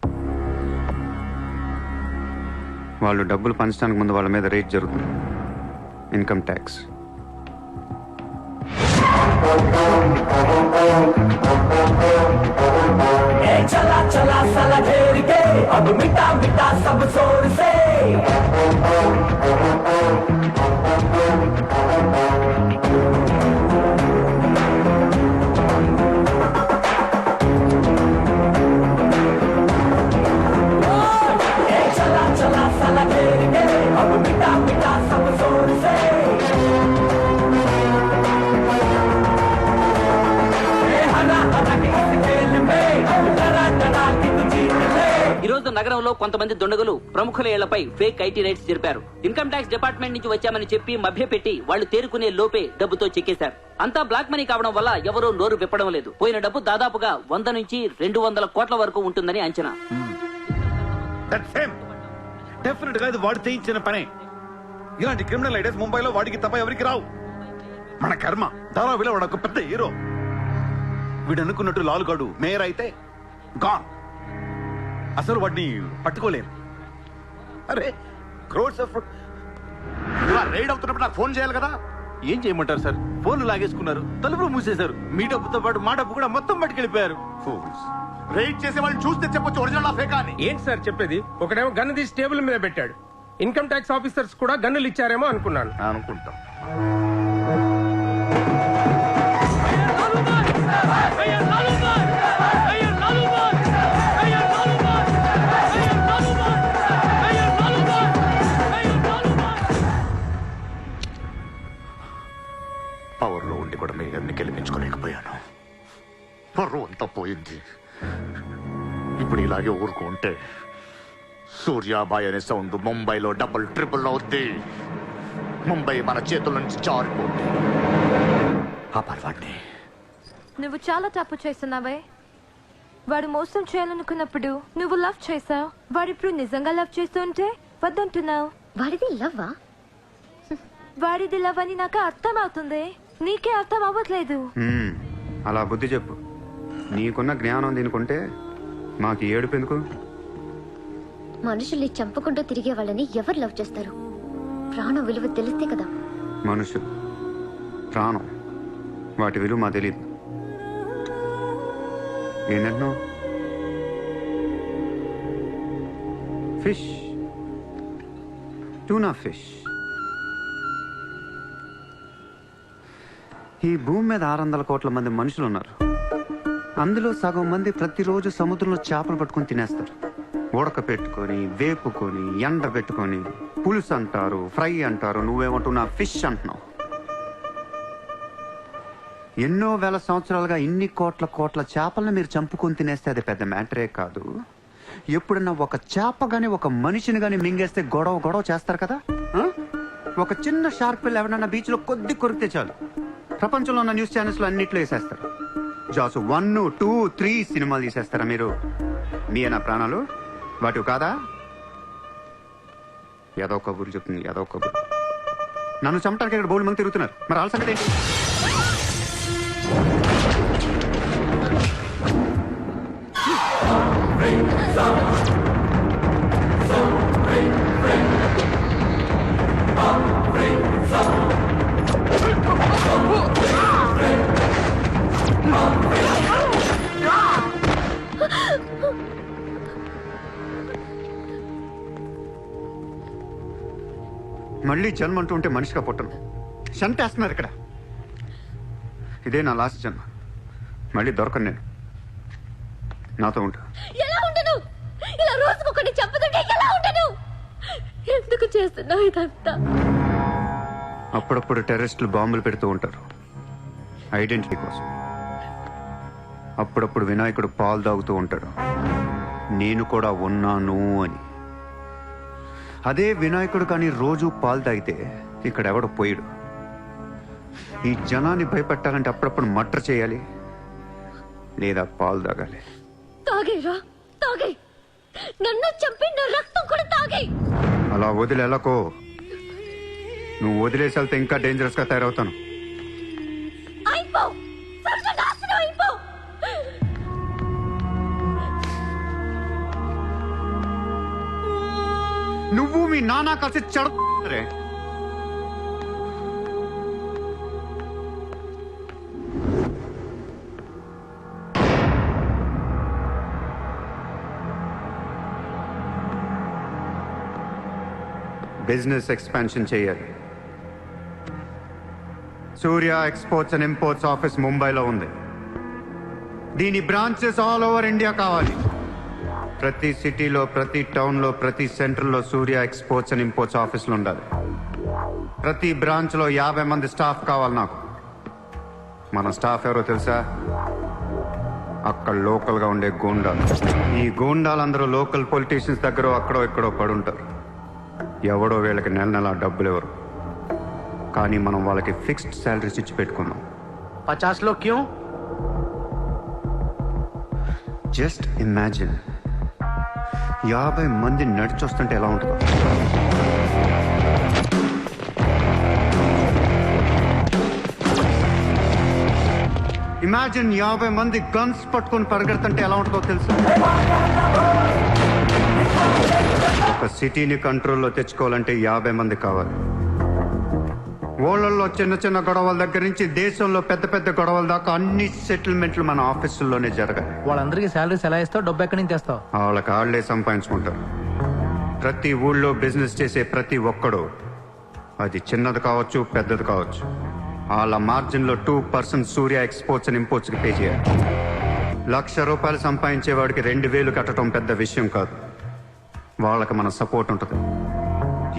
వాళ్ళు డబ్బులు పంచడానికి ముందు వాళ్ళ మీద రేట్ జరుగుతుంది. Income tax. चला चला साला घेर के अब मिटा मिटा सब जोर से चला चला साला घेर के अब मिटा मिटा सब जोर से ఈరోజు నగరంలో కొంతమంది దుండగులు ప్రముఖుల ఇళ్లపై ఫేక్ ఐటీ రైట్స్ జరిపారు. ఇన్కమ్ ట్యాక్స్ డిపార్ట్మెంట్ నుంచి వచ్చామని చెప్పి మభ్యపెట్టి వాళ్లు తేరుకునే లోపే డబ్బుతో చెక్కేశారు. అంతా బ్లాక్ మనీ కావడం వల్ల ఎవరూ నోరు విప్పడం లేదు. పోయిన డబ్బు దాదాపుగా 100 నుంచి 200 కోట్ల వరకు ఉంటుందని అంచనా. డెఫినెట్ గా ఇది వాడు చేయించిన పనే. ఇలాంటి క్రిమినల్ ఐడియాస్ ముంబైలో వాడికి తప్ప ఎవరికి రావు. మన కర్మ. ధారావిలో వాడు ఒక పెద్ద హీరో. వీడు అనుకున్నట్టు లాలుగాడు మేయర్ అయితే గాన్. అసలు వాడిని పట్టుకోలేను. అరే క్రోడ్స్ ఆఫ్ రైడ్ అవుతున్నప్పుడు నాకు ఫోన్ చేయాలి కదా. ఏం చేయమంటారు సార్? ఫోన్లు లాగేసుకున్నారు, తలుపులు మూసేశారు. మీ డబ్బుతో పాటు మా డబ్బు కూడా మొత్తం పట్టుకెళ్ళిపోయారు. రైడ్ చేసే వాళ్ళు చూస్తే చెప్పొచ్చు ఒరిజినల్ ఫేక్ అని. ఏంటి సార్ చెప్పేది? ఒకడేమో గన్ను తీసి టేబుల్ మీద పెట్టాడు. ఇన్కమ్ ట్యాక్స్ ఆఫీసర్స్ కూడా గన్నులు ఇచ్చారేమో అనుకున్నాను. అనుకుంటాం. పవర్ లో ఉండి కూడా మేయర్ని గెలిపించుకోలేకపోయాను. పర్వం అంతా పోయింది. ఇప్పుడు ఇలాగే ఊరుకుంటే సూర్యాబాయ్ అనే సౌండ్ ముంబైలో డబుల్ ట్రిపుల్ అవుద్ది. ముంబై మన చేతుల నుంచి జారిపోద్ది. ఆ పర్వాన్ని నువ్వు చాలా తప్పు చేస్తున్నావే. వాడు మోసం చేయాలనుకున్నప్పుడు నువ్వు లవ్ చేసావు. వాడిప్పుడు నిజంగా లవ్ చేస్తుంటే వద్దంటున్నావు. వాడిది లవ్వా? వాడిది లవ్ అని నాకు అర్థం అవుతుంది, నీకే అర్థం అవ్వట్లేదు. అలా బుద్ధి చెప్పు. నీకున్న జ్ఞానం దీనికుంటే మాకు ఏడుపు ఎందుకు? మనుషుల్ని చంపుకుంటూ తిరిగే వాళ్ళని ఎవరు లవ్ చేస్తారు? ప్రాణం విలువ తెలిస్తే కదా. మనుషులు, ప్రాణం, వాటి విలువ మా తెలియదు. ఏంటంటున్నావు? Fish, tuna fish. ఈ భూమి మీద 600 కోట్ల మంది మనుషులు ఉన్నారు. అందులో సగం మంది ప్రతిరోజు సముద్రంలో చేపలు పట్టుకొని తినేస్తారు. ఉడక పెట్టుకొని, వేపుకొని, ఎండ పెట్టుకొని, పులుసు అంటారు, ఫ్రై అంటారు. నువ్వేమంటున్నా ఫిష్ అంటున్నావు. ఎన్నో వేల సంవత్సరాలుగా ఇన్ని కోట్ల చేపలను మీరు చంపుకొని తినేస్తే అది పెద్ద మ్యాటరే కాదు. ఎప్పుడన్నా ఒక చేప గాని ఒక మనిషిని గాని మింగేస్తే గొడవ చేస్తారు కదా. ఒక చిన్న షార్క్ పిల్ల ఎవరన్నా బీచ్ లో కొద్ది కొరికితే చాలు, ప్రపంచంలో ఉన్న న్యూస్ ఛానల్స్ లో అన్నిట్లో వేసేస్తారు. జాస్ 1, 2, 3 సినిమాలు తీసేస్తారా మీరు? మీ నా ప్రాణాలు వాటివి కాదా? ఏదో కబుర్లు చెప్తుంది, ఏదో కబుర్లు. నన్ను చంపడానికి ఇక్కడ బోల్డ్ మంది తిరుగుతున్నారు. మరి వాళ్ళ సంగతి ఏంటి? మళ్ళీ జన్మ అంటూ ఉంటే మనిషిగా పుట్టను. చంపేస్తున్నారు ఇక్కడ. ఇదే నా లాస్ట్ జన్మ. మళ్ళీ దొరకను నేను. నాతో ఉంటా. ఎలా ఉండను? ఇలా రోజుకొకటి చంపుతుంటే ఎలా ఉండను? ఎందుకు చేస్తున్నావు ఇదంతా? అప్పుడప్పుడు టెర్రరిస్టులు బాంబులు పెడుతూ ఉంటారు ఐడెంటిటీ కోసం. అప్పుడప్పుడు వినాయకుడు పాలు తాగుతూ ఉంటాడు, నేను కూడా ఉన్నాను అని. అదే వినాయకుడు కానీ రోజు పాలు తాగితే ఇక్కడ ఎవడు పోయిడు. ఈ జనాన్ని భయపెట్టాలంటే అప్పుడప్పుడు మర్డర్ చేయాలి, లేదా పాలు తాగాలి. తాగేరా, తాగే. నన్ను చంపి నా రక్తం కూడా తాగే. అలా వదిలేలకో. నువ్వు వదిలేసి వెళ్తే ఇంకా డేంజరస్ గా తయారవుతాను. అయిపో, సర్వనాశనం అయిపో. నువ్వు మీ నాన్న కలిసి చెడరే. బిజినెస్ ఎక్స్పాన్షన్ చేయాలి. సూర్య ఎక్స్పోర్ట్స్ అండ్ ఇంపోర్ట్స్ ఆఫీస్ ముంబైలో ఉంది. దీని బ్రాంచెస్ ఆల్ ఓవర్ ఇండియా కావాలి. ప్రతి సిటీలో, ప్రతి టౌన్లో, ప్రతి సెంటర్లో సూర్య ఎక్స్పోర్ట్స్ అండ్ ఇంపోర్ట్స్ ఆఫీసులు ఉండాలి. ప్రతి బ్రాంచ్లో 50 మంది స్టాఫ్ కావాలి నాకు. మన స్టాఫ్ ఎవరో తెలుసా? అక్కడ లోకల్గా ఉండే గూండాలు. ఈ గూండాలందరూ లోకల్ పొలిటీషియన్స్ దగ్గర అక్కడో ఇక్కడో పడుంటారు. ఎవడో వీళ్ళకి నెల డబ్బులు ఎవరు, కానీ మనం వాళ్ళకి ఫిక్స్డ్ శాలరీస్ ఇచ్చి పెట్టుకున్నాం. 50 లో క్యూ? జస్ట్ ఇమాజిన్ 50 మంది నడిచొస్తుంటే ఎలా ఉంటుందో. ఇమాజిన్ 50 మంది గన్స్ పట్టుకొని పరిగెడుతుంటే ఎలా ఉంటుందో తెలుసు. ఒక సిటీని కంట్రోల్లో తెచ్చుకోవాలంటే 50 మంది కావాలి. ఊళ్ళల్లో చిన్న చిన్న గొడవల దగ్గర నుంచి దేశంలో పెద్ద పెద్ద గొడవల దాకా అన్ని సెటిల్మెంట్లు మన ఆఫీసుల్లోనే జరగాలి. వాళ్ళందరికీ శాలరీస్ ఎలా ఇస్తావు? డబ్బు ఎక్కడి నుంచి తెస్తావు? వాళ్ళకి ఆళ్లే సంపాదించుకుంటారు. ప్రతి ఊళ్ళో బిజినెస్ చేసే ప్రతి ఒక్కడు, అది చిన్నది కావచ్చు పెద్దది కావచ్చు, వాళ్ళ మార్జిన్లో 2% సూర్య ఎక్స్పోర్ట్స్ అండ్ ఇంపోర్ట్స్కి పే చేయాలి. ₹1,00,000 సంపాదించేవాడికి 2,000 కట్టడం పెద్ద విషయం కాదు. వాళ్ళకి మన సపోర్ట్ ఉంటుంది.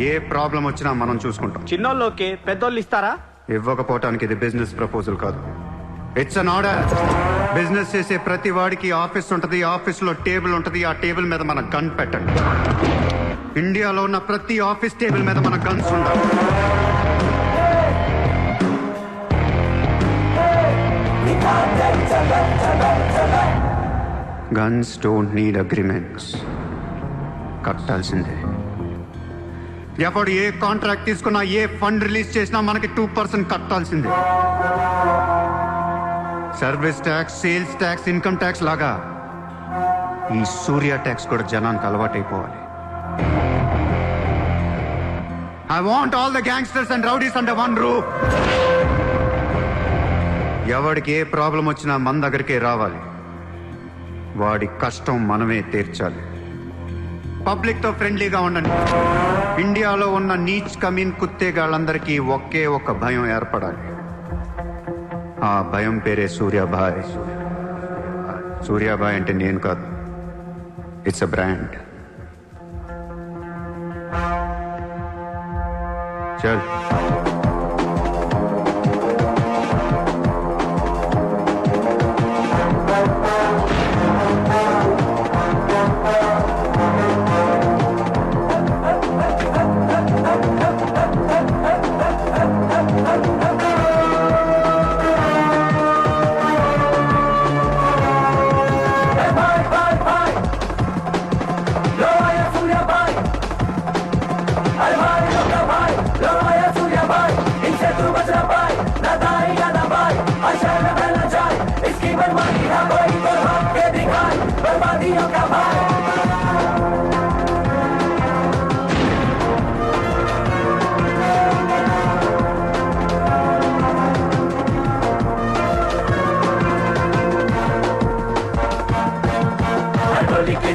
ఏ ప్రాబ్లం వచ్చినా మనం చూసుకుంటాం. చిన్నోళ్ళకి పెద్దోళ్ళు ఇస్తారా? ఇవ్వకపోవటానికి ఇది బిజినెస్ ప్రపోజల్ కాదు, ఇట్స్ అన్ ఆర్డర్. బిజినెస్ చేసే ప్రతి వాడికి ఆఫీస్ ఉంటుంది, ఆఫీస్లో టేబుల్ ఉంటుంది. ఆ టేబుల్ మీద మన గన్ పెట్టండి. ఇండియాలో ఉన్న ప్రతి ఆఫీస్ టేబుల్ మీద మన గన్స్ ఉండాలి. Guns don't need agreements. కట్టాల్సిందే. ఎప్పుడు ఏ కాంట్రాక్ట్ తీసుకున్నా, ఏ ఫండ్ రిలీజ్ చేసినా మనకి 2% కట్టాల్సిందే. Service tax, sales tax, income tax లాగా ఈ సూర్య ట్యాక్స్ కూడా జనానికి అలవాటైపోవాలి. I want all the gangsters and rowdies under one roof. ఎవడికి ఏ ప్రాబ్లం వచ్చినా మన దగ్గరికే రావాలి. వాడి కష్టం మనమే తీర్చాలి. పబ్లిక్ తో ఫ్రెండ్లీగా ఉండండి. ఇండియాలో ఉన్న నీచ్ కమీన్ కుత్తేగాళ్ళందరికీ ఒకే ఒక భయం ఏర్పడాలి. ఆ భయం పేరే సూర్యాభాయ్. సూర్యాభాయ్ అంటే నేను కాదు, ఇట్స్ అ బ్రాండ్. చల్.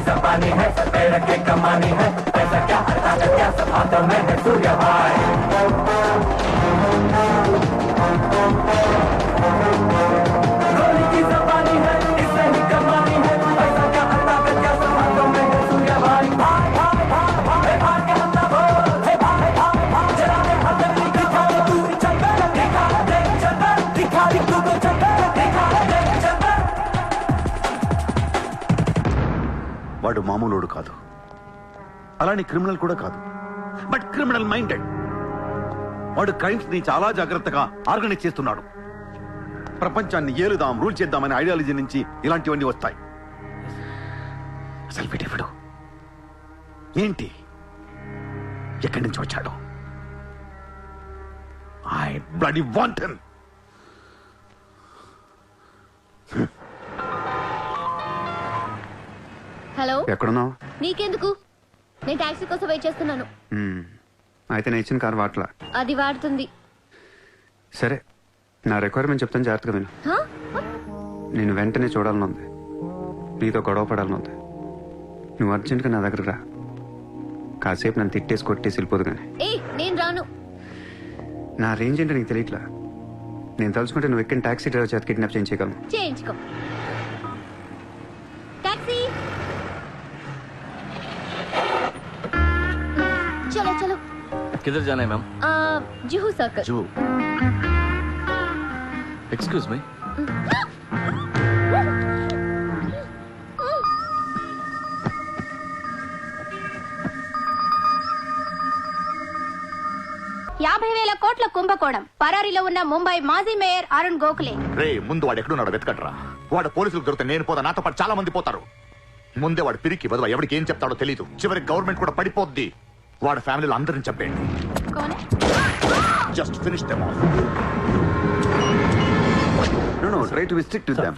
जबानी है सर पे रखे कमानी है पैसा क्या हर ताकत क्या सब हाथों में है सूर्या भाई गोली की जबानी है इससे ही कमानी है पैसा क्या हर ताकत क्या सब हाथों में है सूर्या भाई भाई भाई भाई भाई भाई के हम ना बोल हे भाई भाई भाई जरा ने हाथ में दिखा तू चल कर दिखा दे चल कर दिखा तू तो चल कर दिखा दे चल कर. వాడు మామూలుడు కాదు, అలానే క్రిమినల్ కూడా కాదు, బట్ క్రిమినల్ మైండెడ్. వాడు క్రైమ్స్ ని చాలా జాగ్రత్తగా ఆర్గనైజ్ చేస్తున్నాడు. ప్రపంచాన్ని ఏలుదాం, రూల్ చేద్దామనే ఐడియాలజీ నుంచి ఇలాంటివన్నీ వస్తాయి. అసలు వీడెవడు, ఏంటి, ఎక్కడి నుంచి వచ్చాడు? I bloody want him. Hello, ఎక్కడున్నావు? నీకెందుకు? నేను టాక్సీ కోసం వెయిట్ చేస్తున్నాను. అయితే నేను ఇచ్చిన కారు వాట్లా. అది వాడుతుంది. సరే, నా రిక్వైర్మెంట్ చెప్తాను, జాగ్రత్తగా విను. హా? నేను వెంటనే చూడాలనుంది, నీతో గొడవ పడాలనుంది. నువ్వు అర్జెంట్గా నా దగ్గర రా. కాసేపు నన్ను తిట్టేసి కొట్టేసి వెళ్ళిపోదు కానీ. నేను రాను. నా రేంజ్ ఏంటో నీకు తెలియట్లా. నేను తలుచుకుంటే నువ్వు ఎక్కిన టాక్సీ డ్రైవర్ చేత కిడ్నాప్ చేయించగలను. చేయించుకో. టాక్సీ, चलो चलो. किधर जाना है ma'am? Juhu circle. Juhu. Excuse me. కోట్ల కుంభకోణం. పరారీలో ఉన్న ముంబై మాజీ మేయర్ అరుణ్ గోఖలే. రే, ముందు వాడు ఎక్కడున్నాడు వెతకట్రా. వాడు పోలీసులకు దొరికితే నేను పోతా, నాతో పాటు చాలా మంది పోతారు. ముందే వాడు పిరికి బదువా, ఎవరికి ఏం చెప్తాడో తెలియదు. చివరికి గవర్నమెంట్ కూడా పడిపోద్ది. వాడి ఫ్యామిలీలో అందరిని చంపేయండి. Just finish them off. No, try to be strict with them.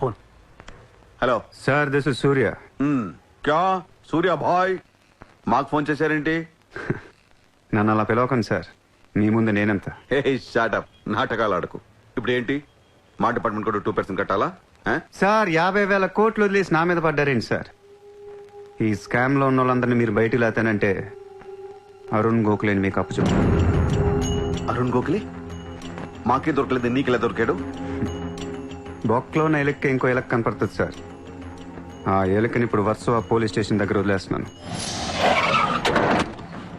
Hello sir, this is Surya. క్యా సూర్య భాయ్, మాకు ఫోన్ చేశారేంటి? నన్ను అలా పిలవకండి సార్, మీ ముందు నేనంత. హే షాటప్, నాటకాలు ఆడకు. ఇప్పుడు ఏంటి, మా డిపార్ట్మెంట్ కూడా 2% కట్టాలా? సార్, 50,000 కోట్లు వదిలేసి నా మీద పడ్డారేంటి సార్? ఈ స్కామ్ లో ఉన్న వాళ్ళందరినీ మీరు బయటికి లేతానంటే అరుణ్ గోఖలేని మీకు అప్పు చెప్పు. అరుణ్ గోఖలే మాకే దొరకలేదు, నీకెలా దొరికాడు? బొక్కలో ఉన్న ఎలక్క ఇంకో ఎలక్క కనపడుతుంది సార్. ఆ ఎలక్కని ఇప్పుడు వర్సోవా పోలీస్ స్టేషన్ దగ్గర వదిలేస్తున్నాను.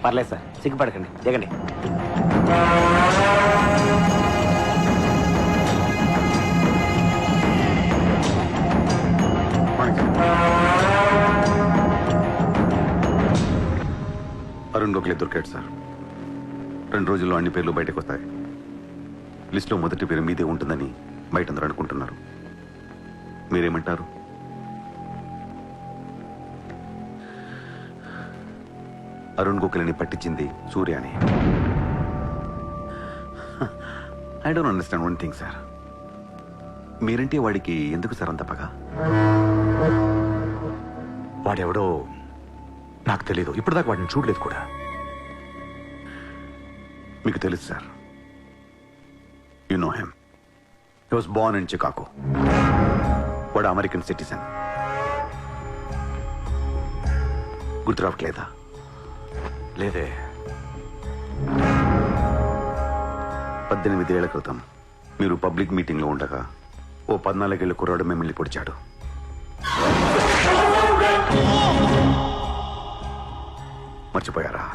పర్లేదు సార్, సిగ్గుపడకండి, దిగండి. అరుణ్ గోఖలే దొరికాడు సార్. 2 రోజుల్లో అన్ని పేర్లు బయటకు వస్తాయి. లిస్టులో మొదటి పేరు మీదే ఉంటుందని బయట అందరూ అనుకుంటున్నారు. మీరేమంటారు? అరుణ్ గోఖలేని పట్టించింది సూర్యాని. I don't understand one thing sir. మీరంటే వాడికి ఎందుకు సార్ అంత పగ? వాడెవడో నాకు తెలీదు, ఇప్పటిదాకా వాడిని చూడలేదు కూడా. మీకు తెలుసు sir. You know him. He was Born in Chicago. వాడు అమెరికన్ సిటిజన్. గుర్తు రావట్లేదా? లేదే. 18 ఏళ్ల క్రితం మీరు పబ్లిక్ మీటింగ్లో ఉండగా ఓ 14 ఏళ్ల కుర్రాడు మిమ్మల్ని పొడిచాడు. మర్చిపోయారా?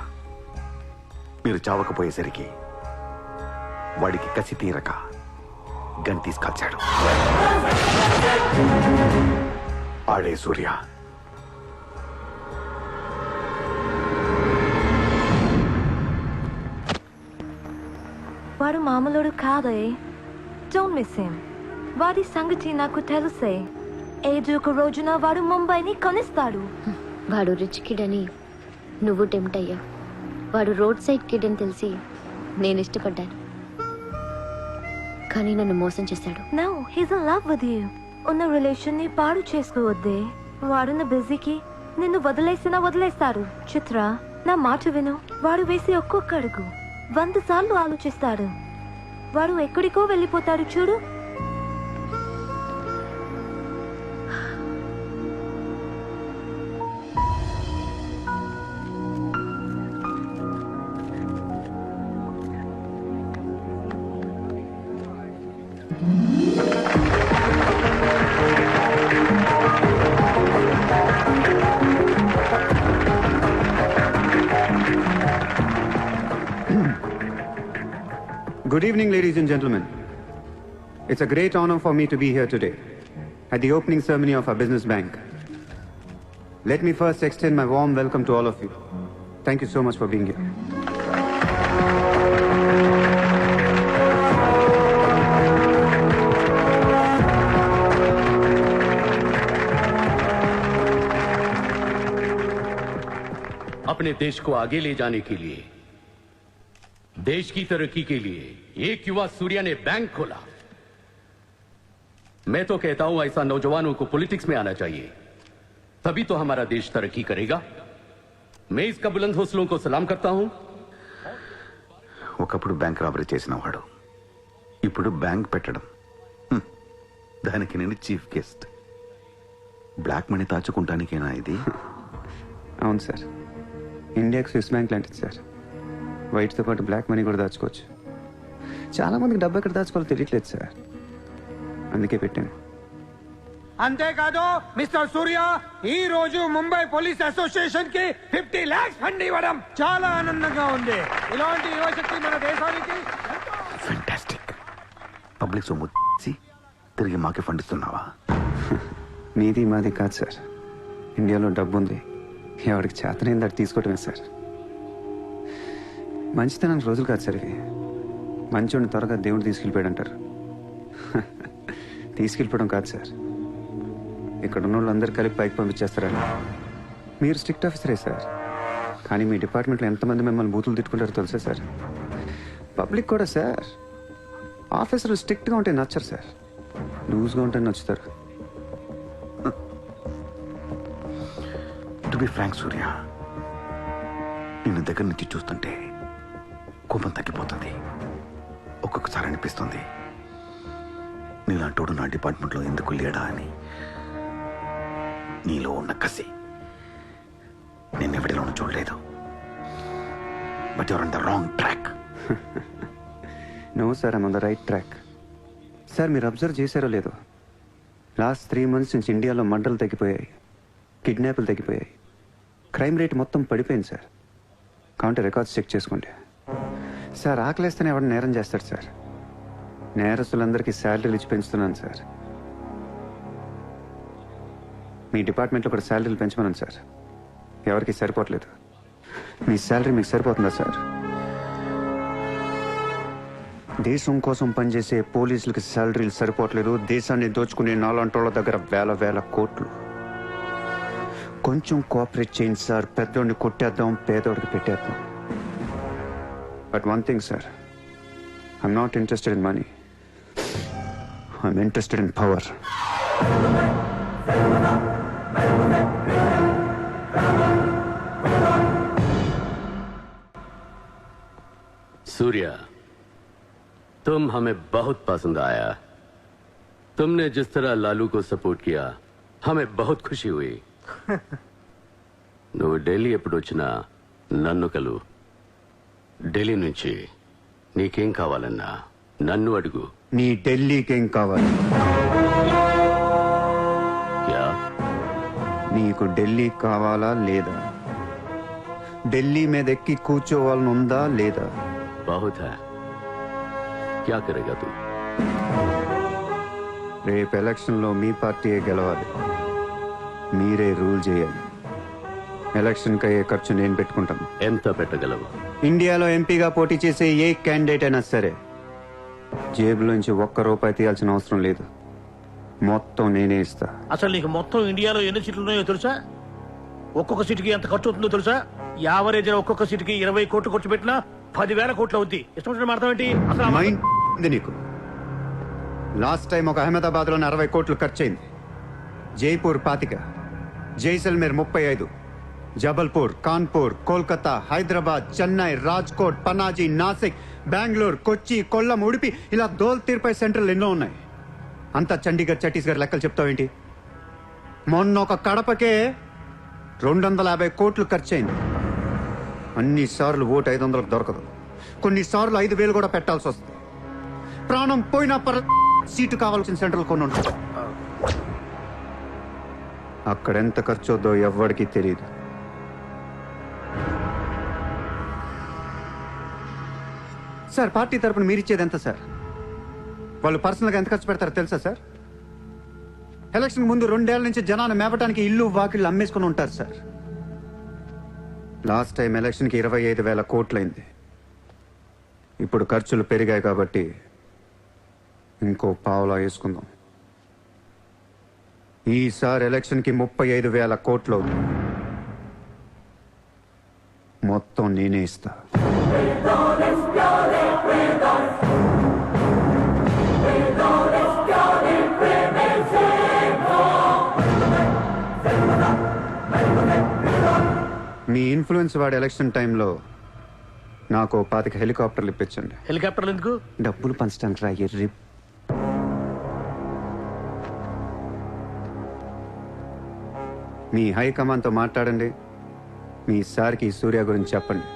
మీరు చావకపోయేసరికి వాడికి కసి తీరక గన్ తీసుకొచ్చాడు. ఆడే సూర్య. వాడు మామూలుడు కాదే. Don't miss him. వాడి సంగతి నాకు తెలుసే. ఏదో ఒక రోజున వాడు ముంబైని కొనిస్తాడు. వాడు రిచ్ కిడ్ అని నువ్వు టెంప్ట్ అయ్యా. వాడు రోడ్ సైడ్ కిడ్ అని తెలిసి నేను ఇష్టపడ్డాను, కానీ నన్ను మోసం చేశాడు. No, he's in love with you. ఉన్న రిలేషన్ ని పాడు చేసుకోవద్దే. వాడున్న బిజీకి నిన్ను వదిలేస్తాడు. చిత్ర, నా మాట విను. వాడు వేసి ఒక్కొక్క అడుగు 100 సార్లు ఆలోచిస్తాడు. వాడు ఎక్కడికో వెళ్ళిపోతాడు చూడు. Good evening, ladies and gentlemen. It's a great honor for me to be here today at the opening ceremony of our business bank. Let me first extend my warm welcome to all of you. Thank you so much for being here. अपने देश को आगे ले जाने के लिए, देश की तरक्की के लिए एक युवा सूर्या ने बैंक खोला. मैं तो कहता हूं ऐसा नौजवानों को पॉलिटिक्स में आना चाहिए, तभी तो हमारा देश तरक्की करेगा. मैं इसका बुलंद हौसलों को सलाम करता हूं. ఒకప్పుడు బ్యాంక్ రాబరీ చేసిన వాడు ఇప్పుడు బ్యాంక్ పెట్టడం, దానికి నేను చీఫ్ గెస్ట్. బ్లాక్ మనీ దాచుకుంటానికేనా ఇది? అవును సార్, ఇండియాకి స్విస్ బ్యాంక్ లాంటిది సార్. వైట్తో పాటు బ్లాక్ మనీ కూడా దాచుకోవచ్చు. చాలామందికి డబ్బు ఎక్కడ దాచుకోవాలో తెలియట్లేదు సార్, అందుకే పెట్టాను. అంతేకాదు మిస్టర్ సూర్య, ఈ రోజు ముంబై పోలీస్ అసోసియేషన్ కి 50 lakhs ఫండ్ ఇవ్వడం చాలా ఆనందంగా ఉంది. ఇలాంటి యువశక్తి మన దేశానికి ఫెంటాస్టిక్. పబ్లిక్ సొమ్ము తిరిగి మాకే ఫండ్ ఇస్తున్నావా? మీది మాది కాదు సార్, ఇండియాలో డబ్బు ఉంది, ఎవరికి చేతనైంది అది తీసుకోవటమే సార్. మంచితనానికి రోజులు కాదు సార్ ఇవి. మంచోడిని త్వరగా దేవుడు తీసుకెళ్ళిపోయాడు అంటారు. తీసుకెళ్ళిపోవడం కాదు సార్, ఇక్కడ ఉన్న వాళ్ళందరూ కలిపి పైకి పంపించేస్తారని. మీరు స్ట్రిక్ట్ ఆఫీసరే సార్, కానీ మీ డిపార్ట్మెంట్లో ఎంతమంది మిమ్మల్ని బూతులు తిట్టుకుంటారో తెలుసా సార్? పబ్లిక్ కూడా సార్. ఆఫీసర్లు స్ట్రిక్ట్గా ఉంటే నచ్చరు సార్, లూజ్గా ఉంటే నచ్చుతారు. టు బి ఫ్రాంక్ సూర్య, నిన్ను దగ్గర నుంచి చూస్తుంటే కోపం తగ్గిపోతుంది. ఒక్కొక్కసారి అనిపిస్తుంది నీలాంటోడు నా డిపార్ట్మెంట్లో ఎందుకు లేడా అని. నీలో ఉన్న కసి నేనెవడిలోనూ చూడలేదు. But your on the wrong track. No sir, I'm on the right track. Sir మీరు అబ్జర్వ్ చేశారో లేదో, లాస్ట్ 3 months నుంచి ఇండియాలో మర్డర్లు తగ్గిపోయాయి, కిడ్నాప్లు తగ్గిపోయాయి, క్రైమ్ రేట్ మొత్తం పడిపోయింది సార్. కావంటే రికార్డ్స్ చెక్ చేసుకోండి సార్. ఆకలేస్తేనే ఎవరు నేరం చేస్తాడు సార్. నేరస్తులందరికీ శాలరీలు ఇచ్చి పెంచుతున్నాను సార్. మీ డిపార్ట్మెంట్లో కూడా శాలరీలు పెంచమన్నాను సార్, ఎవరికి సరిపోవట్లేదు. మీ శాలరీ మీకు సరిపోతుందా సార్? దేశం కోసం పనిచేసే పోలీసులకి శాలరీలు సరిపోవట్లేదు, దేశాన్ని దోచుకునే నాలాంటి వాళ్ళ దగ్గర వేల కోట్లు. కొంచెం కోఆపరేట్ చేయండి సార్. పెద్దోడిని కొట్టేద్దాం, పేదోడికి పెట్టేద్దాం. But one thing sir, I'm not interested in money, I'm interested in power. Surya, तुम हमें बहुत पसंद आया. तुमने जिस तरह लालू को सपोर्ट किया हमें बहुत खुशी हुई. నువ్వు ఢిల్లీ ఎప్పుడు వచ్చినా నన్ను కలు. ఢిల్లీ నుంచి నీకేం కావాలన్నా నన్ను అడుగు. నీ ఢిల్లీకేం కావాలి? క్యా? నీకు ఢిల్లీ కావాలా లేదా? ఢిల్లీ మీద ఎక్కి కూర్చోవాలని ఉందా లేదా? बहुत है. क्या करेगा तू? రేపు ఎలక్షన్లో మీ పార్టీయే గెలవాలి, మీరే రూల్ చేయాలి. ఎలక్షన్కి అయ్యే ఖర్చు నేను పెట్టుకుంటాను. ఎంత పెట్టగలవు? ఇండియాలో ఎంపీగా పోటీ చేసే ఏ క్యాండిడేట్ అయినా సరే జేబులోంచి ₹1 తీయాల్సిన అవసరం లేదు, మొత్తం నేనే ఇస్తా. అసలు నీకు మొత్తం ఇండియాలో ఎన్ని సీట్లు ఉన్నాయో తెలుసా? ఒక్కొక్క సీటుకి ఎంత ఖర్చు అవుతుందో తెలుసా? యావరేజ్ ఒక్కొక్క సీటుకి 20 కోట్లు ఖర్చు పెట్టినా 10,000 కోట్లు అవుద్ది. ఇష్టం అర్థం ఏంటి అసలు? మైండ్ ఉంది నీకు? లాస్ట్ టైం ఒక అహ్మదాబాద్ లోనే 60 కోట్లు ఖర్చయింది. జైపూర్ 25, జైసల్మేర్ 35, జబల్పూర్, కాన్పూర్, కోల్కతా, హైదరాబాద్, చెన్నై, రాజ్కోట్, పనాజీ, నాసిక్, బెంగళూరు, కొచ్చి, కొల్లం, ఉడిపి, ఇలా దోల్ తీర్పై సెంటర్లు ఎన్నో ఉన్నాయి. అంతా చండీగఢ్, ఛత్తీస్గఢ్ లెక్కలు చెప్తావేంటి? మొన్న ఒక కడపకే 250 కోట్లు ఖర్చయింది. అన్నిసార్లు ఓటు 500 దొరకదు, కొన్నిసార్లు 5,000 కూడా పెట్టాల్సి వస్తుంది. ప్రాణం పోయినా సీటు కావాల్సిన సెంటర్లు కొన్ని ఉంటాయి. అక్కడ ఎంత ఖర్చు అవుద్దో ఎవ్వడికి తెలియదు. సార్, పార్టీ తరపున మీరిచ్చేది ఎంత సార్? వాళ్ళు పర్సనల్గా ఎంత ఖర్చు పెడతారో తెలుసా సార్? ఎలక్షన్ ముందు 2 ఏళ్ల నుంచి జనాన్ని మేపటానికి ఇల్లు వాకిళ్ళు అమ్మేసుకుని ఉంటారు సార్. లాస్ట్ టైం ఎలక్షన్కి 25,000 కోట్లయింది. ఇప్పుడు ఖర్చులు పెరిగాయి కాబట్టి ఇంకో పావులా వేసుకుందాం. ఈసారి ఎలక్షన్కి 35,000 కోట్లు అవుతుంది, మొత్తం నేనే ఇస్తా. మీ ఇన్ఫ్లుయెన్స్ వాడి ఎలక్షన్ టైంలో నాకు 25 హెలికాప్టర్లు ఇప్పించండి. హెలికాప్టర్లు ఎందుకు? డబ్బులు పంచడానికి రా ఎర్రి. మీ హైకమాండ్తో మాట్లాడండి, మీ సార్కి సూర్య గురించి చెప్పండి.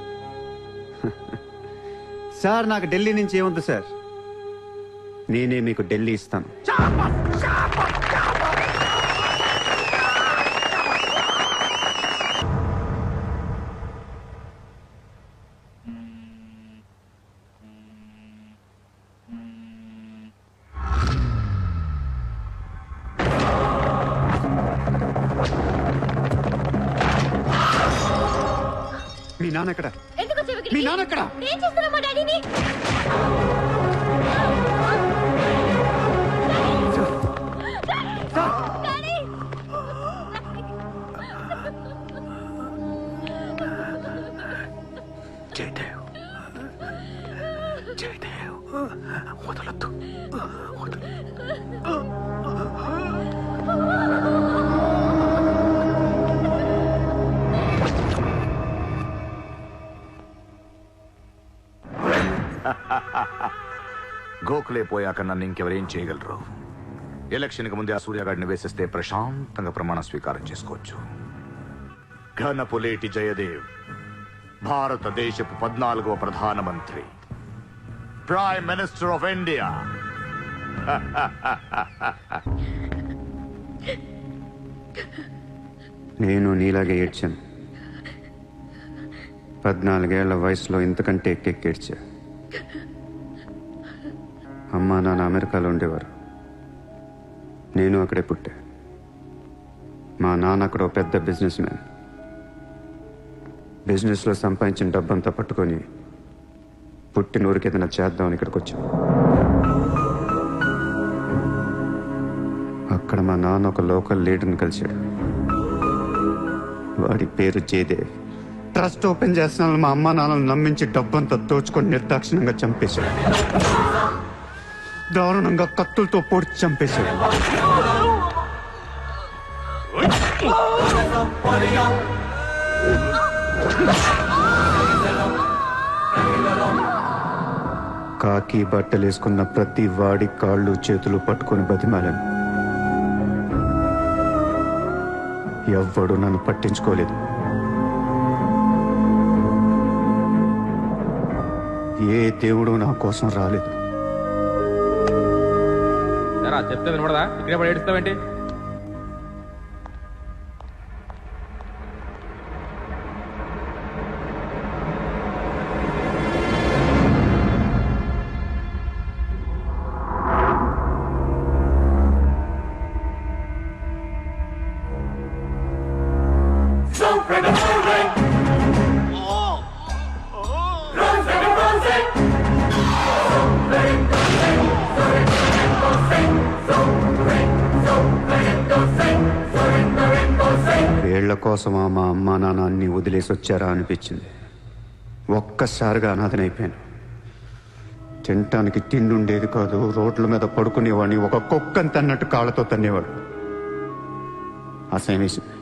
సార్, నాకు ఢిల్లీ నుంచి ఏముంది సార్, నేనే మీకు ఢిల్లీ ఇస్తాను. మీ నాన్న ఎక్కడ? మీ నాన్న ఎక్కడ? ఏం చేస్తున్నావు మా డాడీని? జయదేవ్, జయదేవ్, వదలొద్దు. గోఖలే పోయాక నన్ను ఇంకెవరేం చేయగలరు? ఎలక్షన్కి ముందే ఆ సూర్యగాడిని వేసేస్తే ప్రశాంతంగా ప్రమాణ స్వీకారం చేసుకోవచ్చు. ఘనపులేటి జయదేవ్ భారతదేశపు 14వ ప్రధానమంత్రి, ప్రైమ్ మినిస్టర్ ఆఫ్ ఇండియా. నేను నీలాగే ఏడ్చాను. 14 ఏళ్ల వయసులో ఇంతకంటే ఎక్కెక్కేడ్చా. అమ్మా నాన్న అమెరికాలో ఉండేవారు, నేను అక్కడే పుట్టా. మా నాన్న అక్కడ ఒక పెద్ద బిజినెస్ మ్యాన్. బిజినెస్లో సంపాదించిన డబ్బంతా పట్టుకొని పుట్టిన ఊరికి ఏదైనా చేద్దామని ఇక్కడికి వచ్చాం. అక్కడ మా నాన్న ఒక లోకల్ లీడర్ని కలిశాడు. వాడి పేరు జయదేవ్. ట్రస్ట్ ఓపెన్ చేస్తున్నాను మా అమ్మా నాన్నలు నమ్మించి డబ్బంతా దోచుకొని నిర్దాక్షిణ్యంగా చంపేశాడు. దారుణంగా కత్తులతో పొడిచి చంపేశాడు. కాకి బట్టలేసుకున్న ప్రతి వాడి కాళ్ళు చేతులు పట్టుకొని బతిమాలను. ఎవ్వడు నన్ను పట్టించుకోలేదు. ఏ దేవుడు నా కోసం రాలేదు. చెప్తే వినపడదా? ఇక్కడే పడి ఏడుస్తావేంటి? వీళ్ల కోసమా మా అమ్మా నాన్న అన్ని వదిలేసి వచ్చారా అనిపించింది. ఒక్కసారిగా అనాథనైపోయాను. తినటానికి తిండి ఉండేది కాదు. రోడ్ల మీద పడుకునేవాడిని. ఒక కుక్కని తన్నట్టు కాళ్ళతో తన్నేవాడు. అసహ్యమేసింది.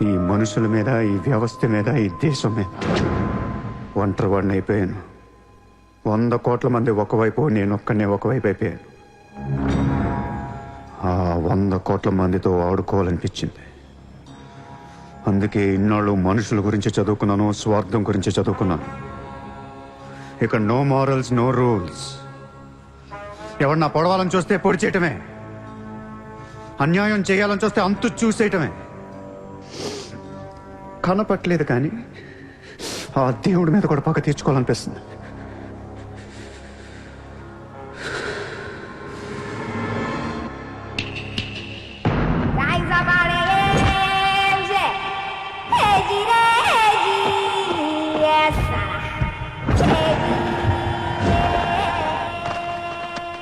ఈ మనుషుల మీద, ఈ వ్యవస్థ మీద, ఈ దేశం మీద ఒంటరి వాడిని అయిపోయాను. 100 కోట్ల మంది ఒకవైపు, నేను ఒక్కనే ఒకవైపు అయిపోయాను. ఆ 100 కోట్ల మందితో ఆడుకోవాలనిపించింది. అందుకే ఇన్నాళ్ళు మనుషుల గురించి చదువుకున్నాను, స్వార్థం గురించి చదువుకున్నాను. ఇక నో మారల్స్, నో రూల్స్. ఎవరన్నా పొడవాలని చూస్తే పొడి చేయటమే, అన్యాయం చేయాలని చూస్తే అంతు చూసేయటమే. కనపట్లేదు కానీ ఆ దేవుడి మీద కూడా పక్క తీర్చుకోవాలనిపిస్తుంది.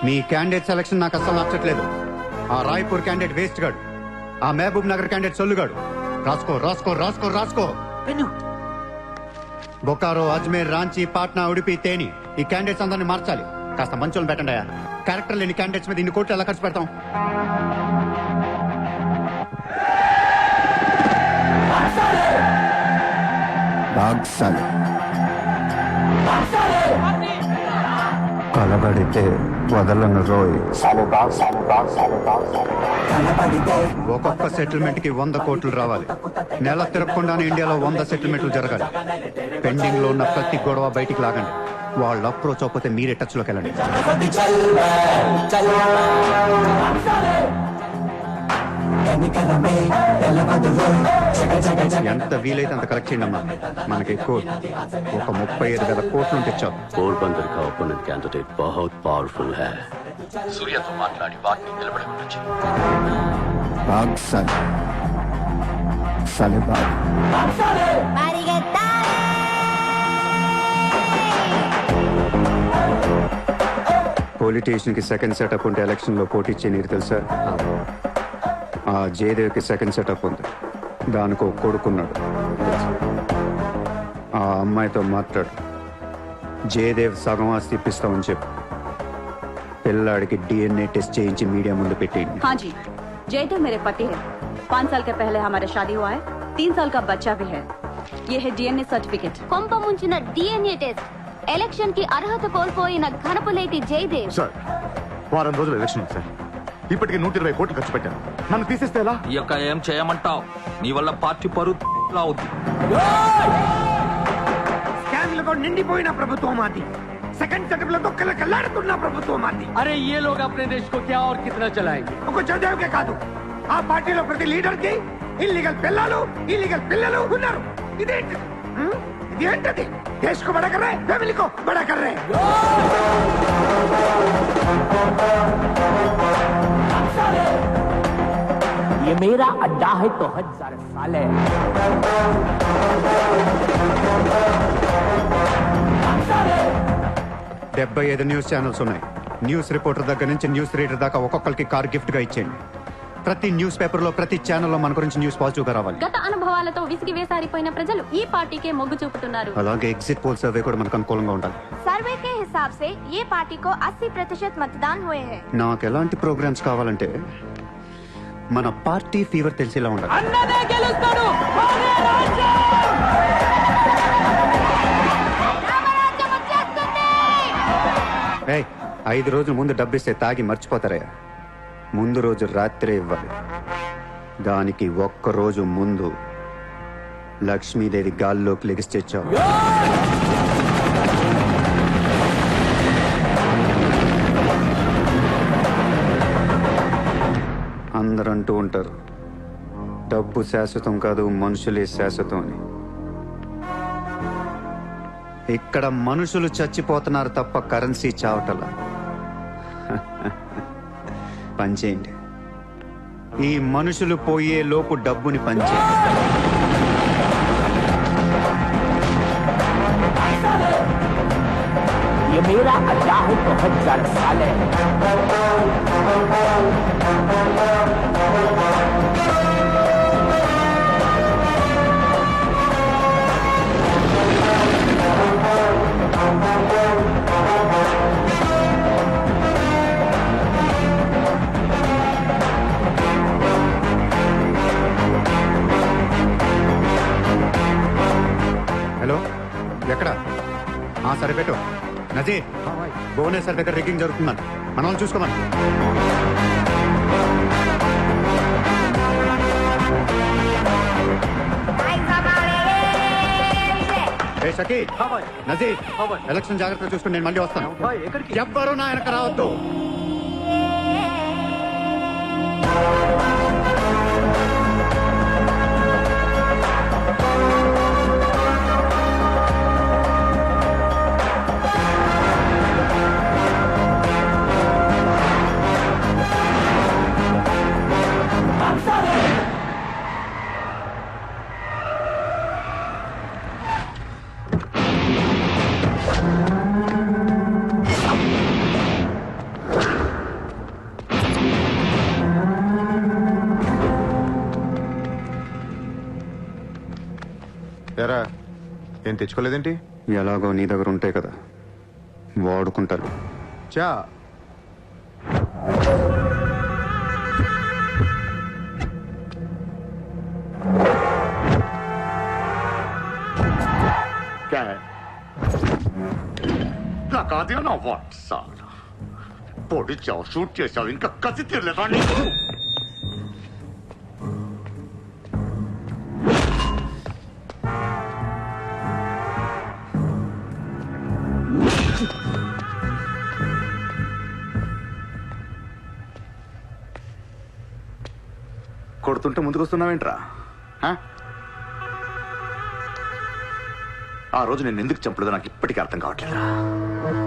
మీ క్యాండిడేట్ సెలక్షన్ నాకు అసలు నచ్చట్లేదు. ఆ రాయ్పూర్ క్యాండిడేట్ వేస్ట్ గాడు, ఆ మహబూబ్ నగర్ క్యాండిడేట్ సొల్లుగాడు. రాసుకో రాసుకో రాసుకో రాసుకో. బొకారో, అజ్మేర్, రాంచీ, పాట్నా, ఉడిపి, తేని ఈ క్యాండిడేట్స్ అందరినీ మార్చాలి. కాస్త మంచోళ్ళని పెట్టండి. క్యారెక్టర్ లేని క్యాండిడేట్స్ మీద ఇన్ని కోట్లు ఎలా ఖర్చు పెడతాం? కలబడితే వదలను రోయ్. ఒక్కొక్క సెటిల్మెంట్ కి 100 కోట్లు రావాలి. నెల తిరగకుండానే ఇండియాలో 100 సెటిల్మెంట్లు జరగాలి. పెండింగ్ లో ఉన్న ప్రతి గొడవ బయటికి లాగండి. వాళ్ళు అప్రోచ్ అవ్వకపోతే మీరే టచ్ లోకి వెళ్ళండి. ఎంత వీలైతే అంత కలెక్ట్ చేయండి అమ్మా. మనకి ఎక్కువ ఒక 35,000 కోట్లు ఉంటే చాలు. पोरबंदर का ओपोनेंट कैंडिडेट बहुत पावरफुल है. सूर्यతో మాట్లాడి వాటిని నిలబడగొట్టొచ్చు. పొలిటీషియన్ కి సెకండ్ సెటప్ ఉంటే ఎలక్షన్ లో పోటీ చేయనీరు తెలుసా? ఆ జయదేవ్ కి సెకండ్ సెటప్ ఉంది. దానికి ఒక కొడుకున్నాడు. ఆ అమ్మాయితో మాట్లాడు. జయదేవ్ సగం ఆస్తి ఇప్పిస్తామని చెప్పు. పిల్లాడికి DNA టెస్ట్ చేయించి మీడియా ముందు పెట్టేయండి. हाँ जी, जयदेव मेरे पति है. 5 साल के पहले हमारा शादी हुआ है. 3 साल का बच्चा भी है. ये है DNA सर्टिफिकेट. కొంప ముంచిన DNA టెస్ట్. ఎలక్షన్ కి అర్హత కోల్పోయిన ఘనపులేటి జయదేవ్. సార్, వారం రోజులు ఎలక్షన్ ఉంది సార్. ఇప్పటికి 120 కోట్లు ఖర్చు పెట్టాను. నన్ను తీసేస్తే ఎలా? ఈ యొక్క ఏం చేయమంటావు? నీ వల్ల పార్టీ పరువు అవుద్ది. స్కామ్లతో నిండిపోయిన ప్రభుత్వం మాది. సెకండ్ సెటప్ లో కల్లాడుతున్న ప్రభుత్వం మాది. अरे ये लोग अपने देश को क्या और कितना चलाएंगे? ఒక జయదేవ్కే కాదు, ఆ పార్టీలో ప్రతి లీడర్ కి ఇల్లీగల్ పిల్లలు ఉన్నారు. ఇదేంటి? ఇదేంటది? దేశ్ కో బడా కర్ రహే, ఫ్యామిలీ కో బడా కర్ రహే. ये मेरा अड्डा है तो 1000 साल है. 75 న్యూస్ ఛానల్స్ ఉన్నాయి. న్యూస్ రిపోర్టర్ దగ్గర నుంచి న్యూస్ రీడర్ దాకా ఒక్కొక్కరికి కార్ గిఫ్ట్ గా ఇచ్చేయండి. ప్రతి న్యూస్ పేపర్లో ప్రతి ఛానల్లో మన గురించి న్యూస్ పాజిటివ్గా రావాలి. గత అనుభవాలతో విసిగి వేసారిపోయిన ప్రజలు ఈ పార్టీకే మొగ్గు చూపుతున్నారు. అలాగే ఎగ్జిట్ పోల్ సర్వే కూడా మనకు అనుకూలంగా ఉండాలి. सर्वे के हिसाब से ये पार्टी को 80% मतदान हुए हैं. నాకు ఎలాంటి ప్రోగ్రామ్స్ కావాలంటే మన పార్టీ ఫీవర్ తెలిసేలా ఉండాలి. అన్నదే గెలుస్తాడు. మాదే రాజ్యం. రామరాజ్యం వచ్చేస్తుంది. ఏయ్, 5 రోజుల ముందు డబ్బిస్తే తాగి మర్చిపోతారయ్యా. ముందు రోజు రాత్రే ఇవ్వాలి. దానికి ఒక్క రోజు ముందు లక్ష్మీదేవి గాల్లోకి లెగిసి తెచ్చావు. అందరూ అంటూ ఉంటారు డబ్బు శాశ్వతం కాదు, మనుషులే శాశ్వతం అని. ఇక్కడ మనుషులు చచ్చిపోతున్నారు తప్ప కరెన్సీ చావటలా. పనిచేయండి, ఈ మనుషులు పోయే లోపు డబ్బుని పనిచేయండి. ये मेरा अड्डा है, बहुत जड़ साले. హలో, ఎక్కడ? సరే పెట్టు. నజీర్, భువనేశ్వర్ దగ్గర రిగ్గింగ్ జరుగుతుందని మనం చూసుకోమని. షకీ, నజీర్, ఎలక్షన్ జాగ్రత్తగా చూసుకుని నేను మళ్ళీ వస్తాను. ఎవ్వరూ నా వెనక రావద్దు. ఎరా, ఏం తెచ్చుకోలేదేంటి? ఎలాగో నీ దగ్గర ఉంటాయి కదా, వాడుకుంటాను. చా నాకు అదే నా వాట్ సార్ పొడిచావు, షూట్ చేశావు, ఇంకా కసి తీరలేదా నీకు? కొడుతుంటే ముందుకు వస్తున్నావేంట్రా? ఆ రోజు నేను ఎందుకు చంపలేదో నాకు ఇప్పటికీ అర్థం కావట్లేదు.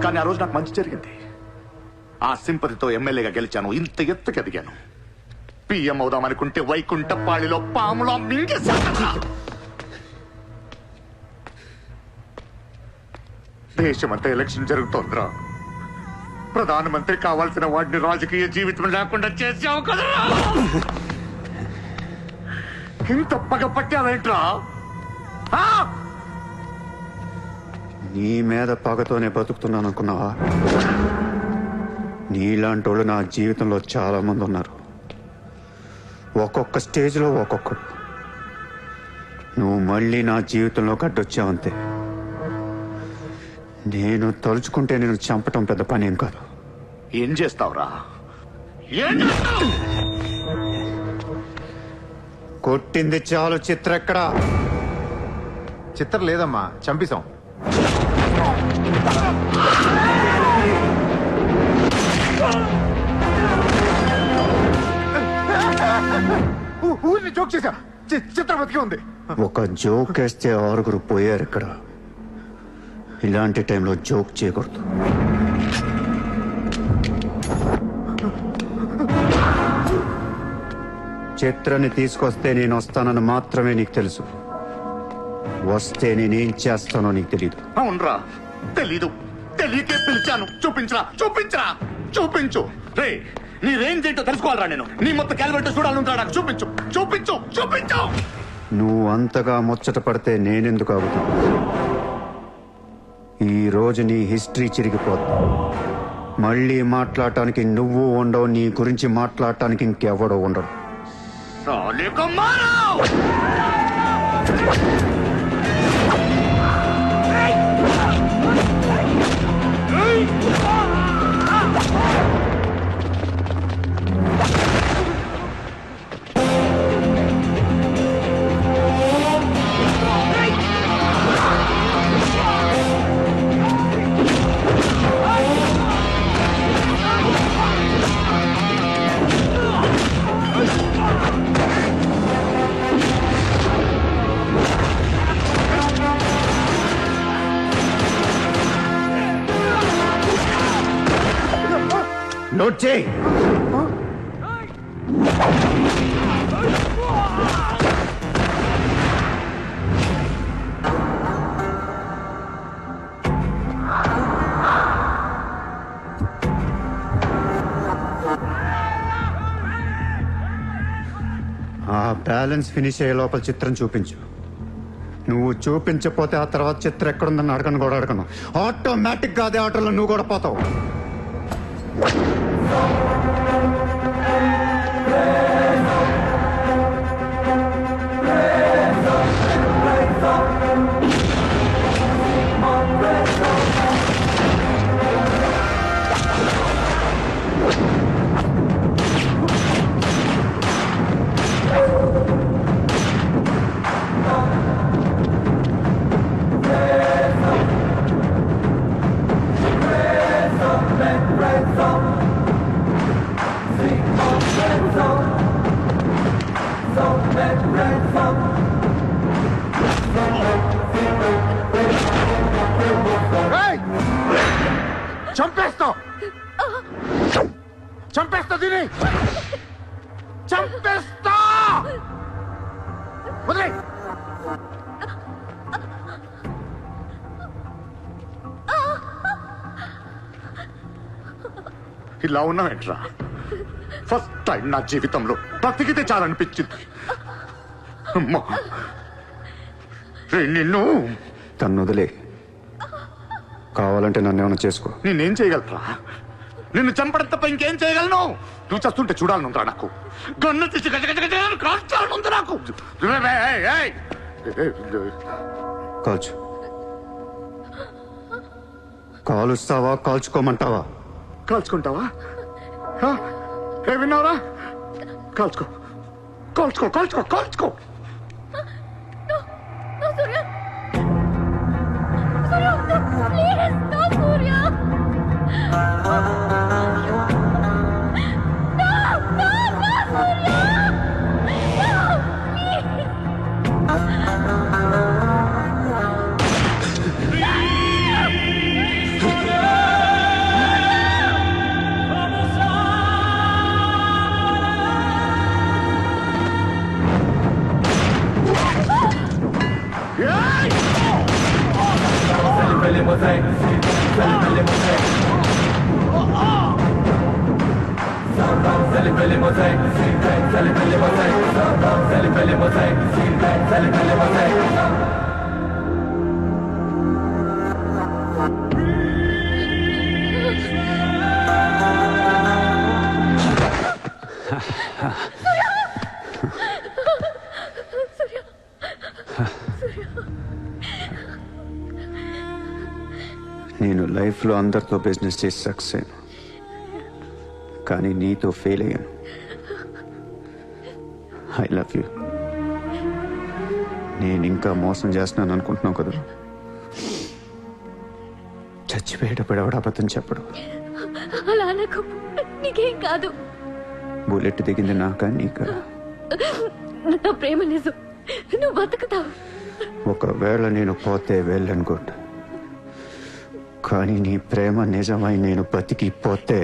కానీ ఆ రోజు నాకు మంచి జరిగింది. ఆ సింపతితో ఎమ్మెల్యేగా గెలిచాను, ఇంత ఎత్తుకు ఎదిగాను. పిఎం అవుదామనుకుంటే వైకుంఠపాళిలో పాములా మింగేశాను. దేశమంతా ఎలక్షన్ జరుగుతోందిరా. ప్రధానమంత్రి కావాల్సిన వాడిని రాజకీయ జీవితం లేకుండా చేసావు కదా. ఇంత పగ పట్టావేంట్రా? నీ మీద పగతోనే బతుకుతున్నాను అనుకున్నావా? నీలాంటి వాళ్ళు నా జీవితంలో చాలా మంది ఉన్నారు. ఒక్కొక్క స్టేజ్లో ఒక్కొక్కడు. నువ్వు మళ్ళీ నా జీవితంలో గడ్డొచ్చావంతే. నేను తలుచుకుంటే నేను చంపటం పెద్ద పని ఏం కాదు. ఏం చేస్తావురా? కొట్టింది చాలు. చిత్ర ఎక్కడా? చిత్ర లేదమ్మా, చంపేశాం. ఊరిని జోక్ చేశా. చిత్ర బతికే ఉంది. ఒక జోక్ వేస్తే 6 పోయారు ఇక్కడ. ఇలాంటి టైంలో జోక్ చేయకూడదు. చిత్రని తీసుకొస్తే నేను వస్తానని మాత్రమే నీకు తెలుసు. వస్తే నేనేం చేస్తానో నీకు తెలీదు. అవునరా, తెలీదు. తెలియకే పిలిచాను. చూపించరా, చూపించరా, చూపించు. రే, నీ రేంజ్ ఏంటో తెలుసుకోవాలరా నేను. నీ మొత్తం క్యాలిబర్ చూడాలంటా నాకు చూపించు చూపించు చూపించు. నువ్వు అంతగా ముచ్చట పడితే నేనెందుకు ఆగుతాను? ఈ రోజు నీ హిస్టరీ చిరిగిపోద్ది. మళ్ళీ మాట్లాడటానికి నువ్వు ఉండవు, నీ గురించి మాట్లాడటానికి ఇంకెవడో ఉండడు. నోట్ చేయి. ఆ బ్యాలెన్స్ ఫినిష్ అయ్యే లోపల చిత్రం చూపించు. నువ్వు చూపించకపోతే ఆ తర్వాత చిత్రం ఎక్కడుందని అడగను కూడా అడగను. ఆటోమేటిక్ గా అదే ఆటోలో నువ్వు కూడా పోతావు. చంపేస్తా చంపేస్తా దీని చంపేస్తా. వదిలే. ఇలా ఉన్నావేంట్రా? ఫస్ట్ టైం నా జీవితంలో బ్రతికితే చాలనిపించింది. అమ్మా నిన్ను తను వదిలే. కావాలంటే నన్ను ఏమైనా చేసుకో. నేనేం చేయగలరా? నిన్ను చంపడం తప్ప ఇంకేం చేయగలను? నువ్వు చేస్తుంటే చూడాలనుందా నాకు? గన్ను తీసి కాల్చాలనుంది నాకు. కాల్చు. కాలుస్తావా కాల్చుకోమంటావా? కాల్చుకుంటావా? ఏ విన్నావురా? కాల్చుకో కాల్చుకో కాల్చుకో కాల్చుకో. నేను లైఫ్లో అందరితో బిజినెస్ చేసి సక్సెస్ అయ్యాను, కానీ నీతో ఫెయిల్ అయ్యాను. I love you. నేను ఇంకా మోసం చేస్తున్నాను అనుకుంటున్నావు కదా? చచ్చిపోయేటప్పుడు ఎవడ అబద్ధం చెప్పడు. అలా నాకు నీకేం కాదు. బుల్లెట్ దిగింది నాకా నీకా? నా ప్రేమ నిజం. నువ్వు బతుకుతావు. ఒకవేళ నేను పోతే వెళ్ళనుకోండి, కానీ నీ ప్రేమ నిజమై నేను బతికిపోతే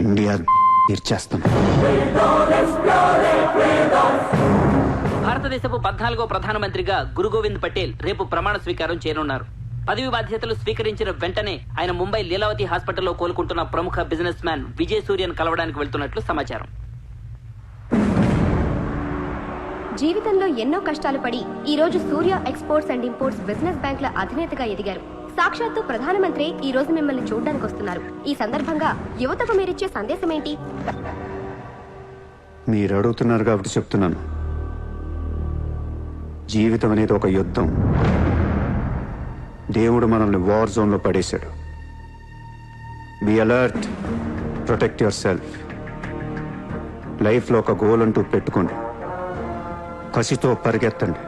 ఇండియా తీర్చేస్తాను. భారతదేశపు 14వ ప్రధానమంత్రిగా గురు గోవింద్ పటేల్ రేపు ప్రమాణ స్వీకారం చేయనున్నారు. పదవి బాధ్యతలు స్వీకరించిన వెంటనే ఆయన ముంబై లీలావతి హాస్పిటల్లో కోలుకుంటున్న ప్రముఖ బిజినెస్ మ్యాన్ విజయ్ సూర్యను కలవడానికి వెళ్తున్నట్లు సమాచారం. జీవితంలో ఎన్నో కష్టాలు పడి ఈ రోజు సూర్య ఎక్స్పోర్ట్స్ అండ్ ఇంపోర్ట్స్ బిజినెస్ బ్యాంకుల అధినేతగా ఎదిగారు. సాక్షాత్తు ప్రధానమంత్రి ఈ రోజు మిమ్మల్ని చూడడానికి వస్తున్నారు. ఈ సందర్భంగా యువతకు మీరిచ్చే సందేశం ఏంటి? మీరు అడుగుతున్నారు కాబట్టి చెప్తున్నాను. జీవితం అనేది ఒక యుద్ధం. దేవుడు మనల్ని వార్ జోన్లో పడేశాడు. Be alert, protect your self. లైఫ్లో ఒక గోల్ అంటూ పెట్టుకోండి. కసితో పరిగెత్తండి.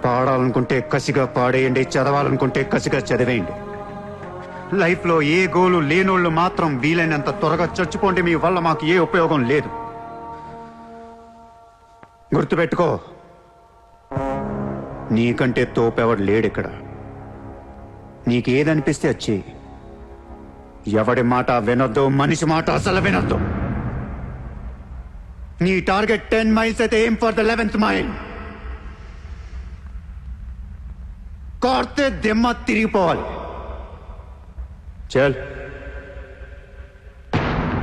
పాడాలనుకుంటే కసిగా పాడేయండి, చదవాలనుకుంటే కసిగా చదివేయండి. లైఫ్లో ఏ గోలు లేనోళ్ళు మాత్రం వీలైనంత త్వరగా చచ్చిపోండి. మీ వల్ల మాకు ఏ ఉపయోగం లేదు. గుర్తుపెట్టుకో, నీకంటే తోపెవడు లేడిక్కడ. నీకేదనిపిస్తే వచ్చి ఎవడి మాట వినొద్దు, మనిషి మాట అసలు వినొద్దు. నీ టార్గెట్ 10 miles అయితే aim for the 11th mile. కార్తే దిమ్మ తిరిగిపోవాలి. చల్.